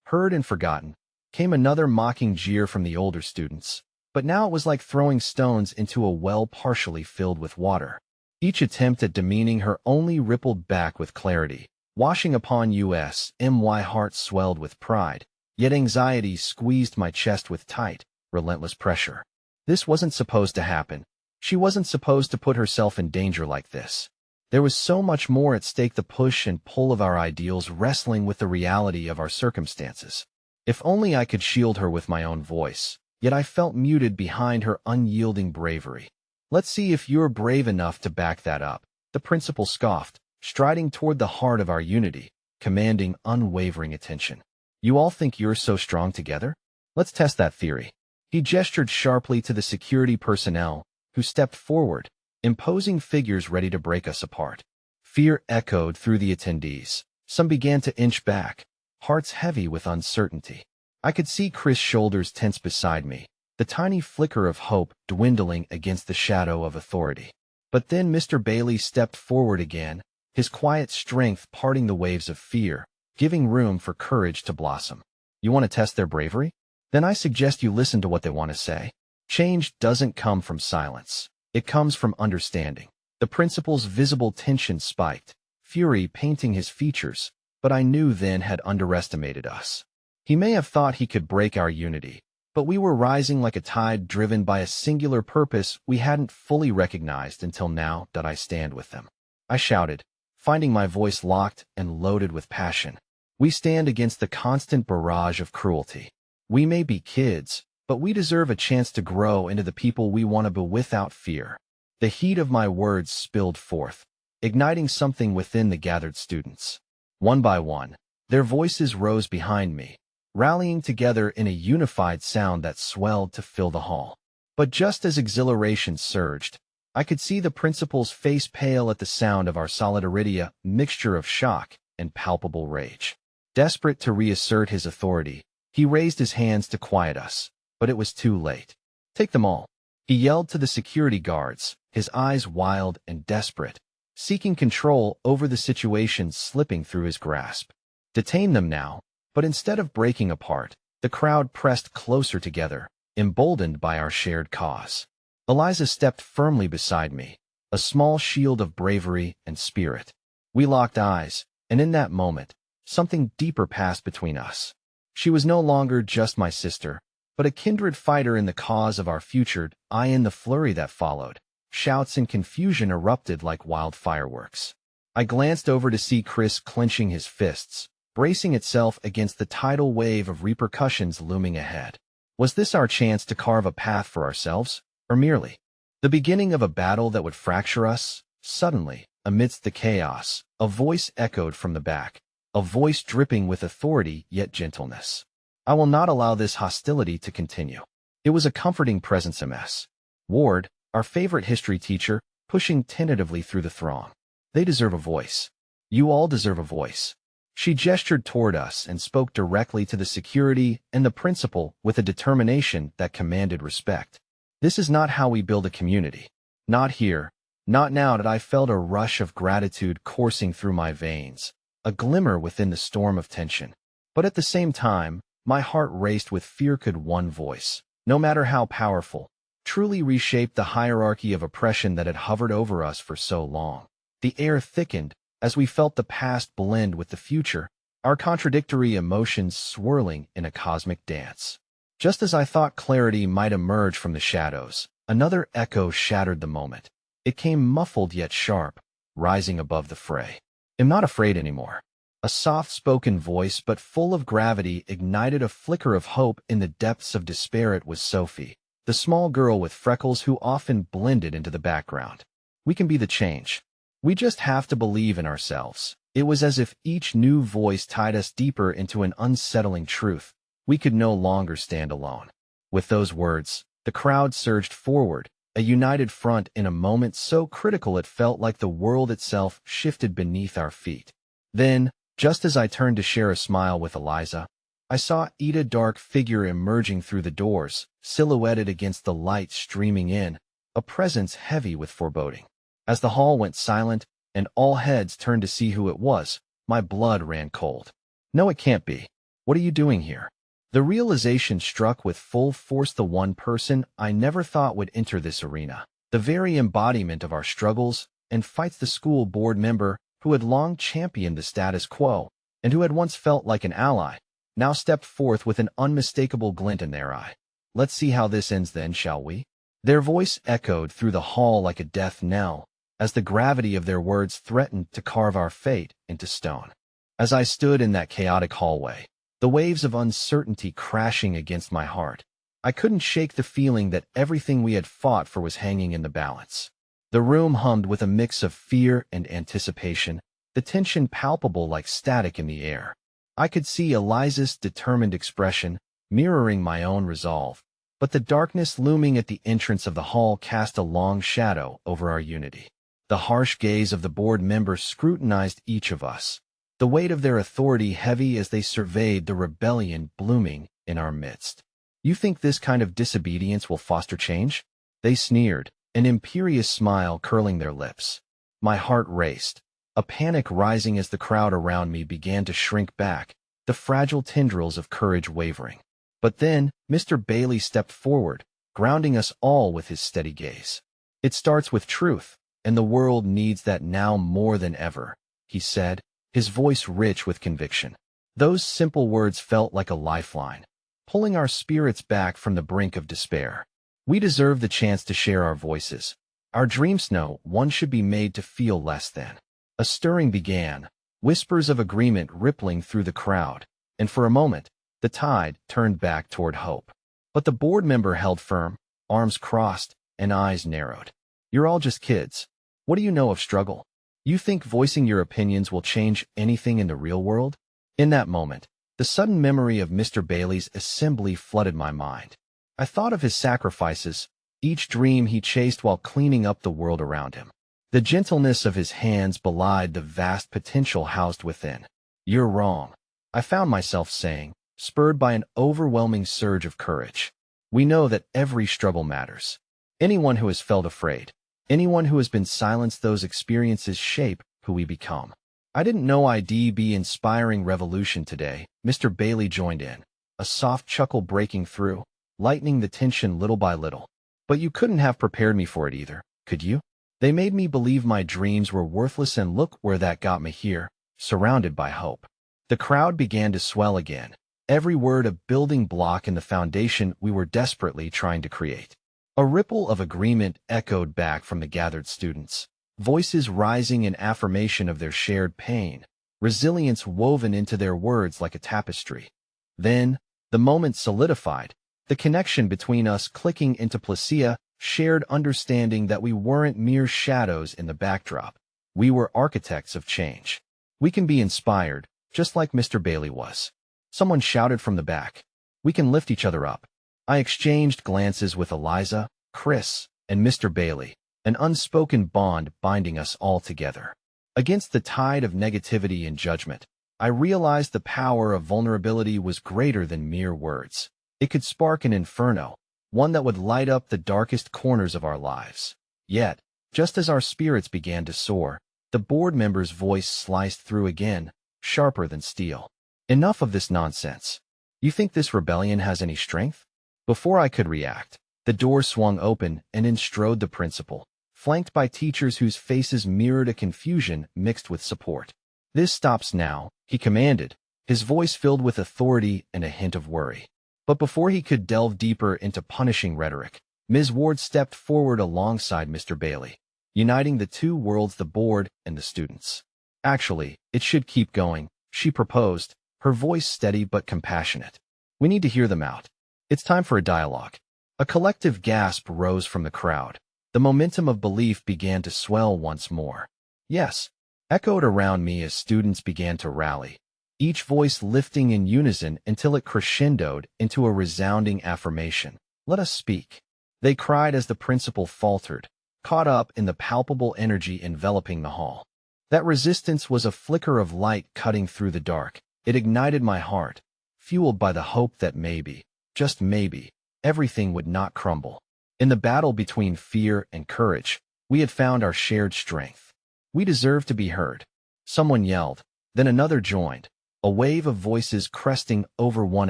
Heard and forgotten, came another mocking jeer from the older students, but now it was like throwing stones into a well partially filled with water. Each attempt at demeaning her only rippled back with clarity, washing upon us. My heart swelled with pride, yet anxiety squeezed my chest with tight, relentless pressure. This wasn't supposed to happen. She wasn't supposed to put herself in danger like this. There was so much more at stake, the push and pull of our ideals wrestling with the reality of our circumstances. If only I could shield her with my own voice, yet I felt muted behind her unyielding bravery. "Let's see if you're brave enough to back that up," the principal scoffed, striding toward the heart of our unity, commanding unwavering attention. "You all think you're so strong together? Let's test that theory." He gestured sharply to the security personnel, who stepped forward, imposing figures ready to break us apart. Fear echoed through the attendees. Some began to inch back, hearts heavy with uncertainty. I could see Chris' shoulders tense beside me, the tiny flicker of hope dwindling against the shadow of authority. But then Mr. Bailey stepped forward again, his quiet strength parting the waves of fear, giving room for courage to blossom. "You want to test their bravery? Then I suggest you listen to what they want to say." Change doesn't come from silence. It comes from understanding. The principal's visible tension spiked, fury painting his features, but I knew then had underestimated us. He may have thought he could break our unity, but we were rising like a tide driven by a singular purpose we hadn't fully recognized until now. "That I stand with them," I shouted, finding my voice locked and loaded with passion. "We stand against the constant barrage of cruelty. We may be kids, but we deserve a chance to grow into the people we want to be without fear." The heat of my words spilled forth, igniting something within the gathered students. One by one, their voices rose behind me, rallying together in a unified sound that swelled to fill the hall. But just as exhilaration surged, I could see the principal's face pale at the sound of our solidarity, a mixture of shock and palpable rage. Desperate to reassert his authority, he raised his hands to quiet us. But it was too late. "Take them all," he yelled to the security guards, his eyes wild and desperate, seeking control over the situation slipping through his grasp. "Detain them now." But instead of breaking apart, the crowd pressed closer together, emboldened by our shared cause. Eliza stepped firmly beside me, a small shield of bravery and spirit. We locked eyes, and in that moment, something deeper passed between us. She was no longer just my sister, but a kindred fighter in the cause of our future. In the flurry that followed, shouts and confusion erupted like wild fireworks. I glanced over to see Chris clenching his fists, bracing itself against the tidal wave of repercussions looming ahead. Was this our chance to carve a path for ourselves, or merely the beginning of a battle that would fracture us? Suddenly, amidst the chaos, a voice echoed from the back, a voice dripping with authority yet gentleness. I will not allow this hostility to continue. It was a comforting presence, Ms. Ward, our favorite history teacher, pushing tentatively through the throng. They deserve a voice. You all deserve a voice. She gestured toward us and spoke directly to the security and the principal with a determination that commanded respect. This is not how we build a community. Not here. Not now. That I felt a rush of gratitude coursing through my veins, a glimmer within the storm of tension. But at the same time, my heart raced with fear. Could one voice, no matter how powerful, truly reshape the hierarchy of oppression that had hovered over us for so long? The air thickened as we felt the past blend with the future, our contradictory emotions swirling in a cosmic dance. Just as I thought clarity might emerge from the shadows, another echo shattered the moment. It came muffled yet sharp, rising above the fray. I'm not afraid anymore. A soft-spoken voice but full of gravity ignited a flicker of hope in the depths of despair. It was Sophie, the small girl with freckles who often blended into the background. We can be the change. We just have to believe in ourselves. It was as if each new voice tied us deeper into an unsettling truth. We could no longer stand alone. With those words, the crowd surged forward, a united front in a moment so critical it felt like the world itself shifted beneath our feet. Then, just as I turned to share a smile with Eliza, I saw Ida's dark figure emerging through the doors, silhouetted against the light streaming in, a presence heavy with foreboding. As the hall went silent and all heads turned to see who it was, my blood ran cold. No, it can't be. What are you doing here? The realization struck with full force. The one person I never thought would enter this arena, the very embodiment of our struggles and fights, the school board member who had long championed the status quo and who had once felt like an ally, now stepped forth with an unmistakable glint in their eye. Let's see how this ends then, shall we? Their voice echoed through the hall like a death knell, as the gravity of their words threatened to carve our fate into stone. As I stood in that chaotic hallway, the waves of uncertainty crashing against my heart, I couldn't shake the feeling that everything we had fought for was hanging in the balance. The room hummed with a mix of fear and anticipation, the tension palpable like static in the air. I could see Eliza's determined expression, mirroring my own resolve, but the darkness looming at the entrance of the hall cast a long shadow over our unity. The harsh gaze of the board members scrutinized each of us, the weight of their authority heavy as they surveyed the rebellion blooming in our midst. You think this kind of disobedience will foster change? They sneered, an imperious smile curling their lips. My heart raced, a panic rising as the crowd around me began to shrink back, the fragile tendrils of courage wavering. But then, Mr. Bailey stepped forward, grounding us all with his steady gaze. It starts with truth, and the world needs that now more than ever, he said, his voice rich with conviction. Those simple words felt like a lifeline, pulling our spirits back from the brink of despair. We deserve the chance to share our voices. Our dreams. No one should be made to feel less than. A stirring began, whispers of agreement rippling through the crowd, and for a moment, the tide turned back toward hope. But the board member held firm, arms crossed, and eyes narrowed. You're all just kids. What do you know of struggle? You think voicing your opinions will change anything in the real world? In that moment, the sudden memory of Mr. Bailey's assembly flooded my mind. I thought of his sacrifices, each dream he chased while cleaning up the world around him. The gentleness of his hands belied the vast potential housed within. You're wrong, I found myself saying, spurred by an overwhelming surge of courage. We know that every struggle matters. Anyone who has felt afraid, anyone who has been silenced, those experiences shape who we become. I didn't know I'd be inspiring revolution today. Mr. Bailey joined in, a soft chuckle breaking through, lightening the tension little by little. But you couldn't have prepared me for it either, could you? They made me believe my dreams were worthless, and look where that got me here, surrounded by hope. The crowd began to swell again, every word a building block in the foundation we were desperately trying to create. A ripple of agreement echoed back from the gathered students, voices rising in affirmation of their shared pain, resilience woven into their words like a tapestry. Then, the moment solidified, The connection between us clicking into Placia, shared understanding that we weren't mere shadows in the backdrop. We were architects of change. We can be inspired, just like Mr. Bailey was. Someone shouted from the back. We can lift each other up. I exchanged glances with Eliza, Chris, and Mr. Bailey, an unspoken bond binding us all together. Against the tide of negativity and judgment, I realized the power of vulnerability was greater than mere words. It could spark an inferno, one that would light up the darkest corners of our lives. Yet, just as our spirits began to soar, the board member's voice sliced through again, sharper than steel. Enough of this nonsense. You think this rebellion has any strength? Before I could react, the door swung open and in strode the principal, flanked by teachers whose faces mirrored a confusion mixed with support. This stops now, he commanded, his voice filled with authority and a hint of worry. But before he could delve deeper into punishing rhetoric, Ms. Ward stepped forward alongside Mr. Bailey, uniting the two worlds, the board and the students. Actually, it should keep going, she proposed, her voice steady but compassionate. We need to hear them out. It's time for a dialogue. A collective gasp rose from the crowd. The momentum of belief began to swell once more. Yes, echoed around me as students began to rally, each voice lifting in unison until it crescendoed into a resounding affirmation. Let us speak. They cried as the principal faltered, caught up in the palpable energy enveloping the hall. That resistance was a flicker of light cutting through the dark. It ignited my heart, fueled by the hope that maybe, just maybe, everything would not crumble. In the battle between fear and courage, we had found our shared strength. We deserved to be heard. Someone yelled, then another joined, a wave of voices cresting over one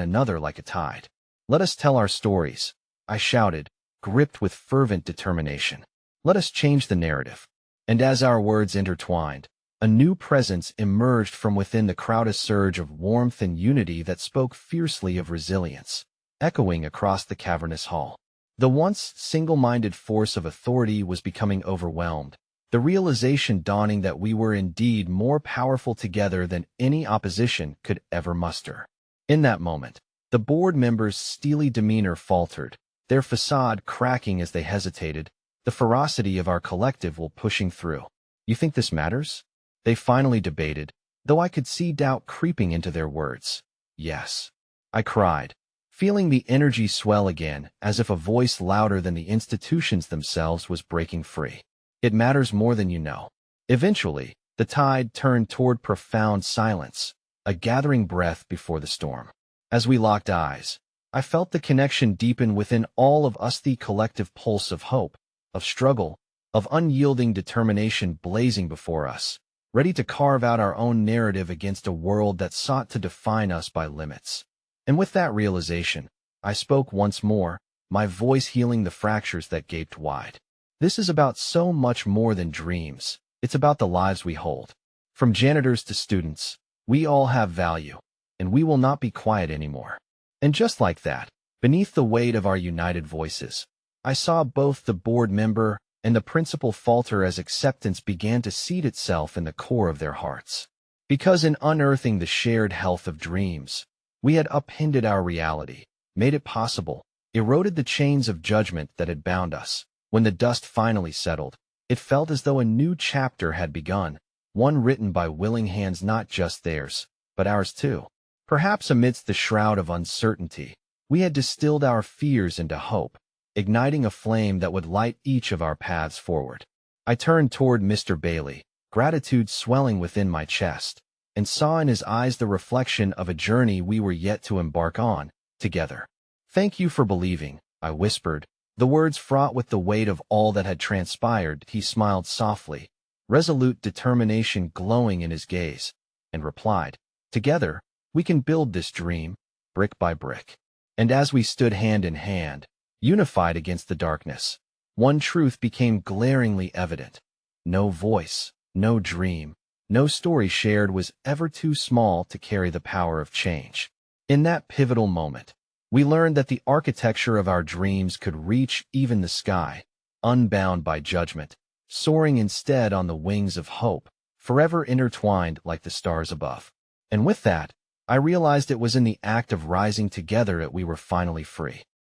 another like a tide. Let us tell our stories, I shouted, gripped with fervent determination. Let us change the narrative. And as our words intertwined, a new presence emerged from within the crowd, a surge of warmth and unity that spoke fiercely of resilience, echoing across the cavernous hall. The once single-minded force of authority was becoming overwhelmed, the realization dawning that we were indeed more powerful together than any opposition could ever muster. In that moment, the board members' steely demeanor faltered, their facade cracking as they hesitated, the ferocity of our collective will pushing through. You think this matters? They finally debated, though I could see doubt creeping into their words. Yes, I cried, feeling the energy swell again, as if a voice louder than the institutions themselves was breaking free. It matters more than you know. Eventually, the tide turned toward profound silence, a gathering breath before the storm. As we locked eyes, I felt the connection deepen within all of us, the collective pulse of hope, of struggle, of unyielding determination blazing before us, ready to carve out our own narrative against a world that sought to define us by limits. And with that realization, I spoke once more, my voice healing the fractures that gaped wide. This is about so much more than dreams. It's about the lives we hold. From janitors to students, we all have value, and we will not be quiet anymore. And just like that, beneath the weight of our united voices, I saw both the board member and the principal falter as acceptance began to seed itself in the core of their hearts. Because in unearthing the shared health of dreams, we had upended our reality, made it possible, eroded the chains of judgment that had bound us. When the dust finally settled, it felt as though a new chapter had begun, one written by willing hands, not just theirs, but ours too. Perhaps amidst the shroud of uncertainty, we had distilled our fears into hope, igniting a flame that would light each of our paths forward. I turned toward Mr. Bailey, gratitude swelling within my chest, and saw in his eyes the reflection of a journey we were yet to embark on, together. Thank you for believing, I whispered, the words fraught with the weight of all that had transpired. He smiled softly, resolute determination glowing in his gaze, and replied, together, we can build this dream, brick by brick. And as we stood hand in hand, unified against the darkness, one truth became glaringly evident. No voice, no dream, no story shared was ever too small to carry the power of change. In that pivotal moment, we learned that the architecture of our dreams could reach even the sky, unbound by judgment, soaring instead on the wings of hope, forever intertwined like the stars above. And with that, I realized it was in the act of rising together that we were finally free.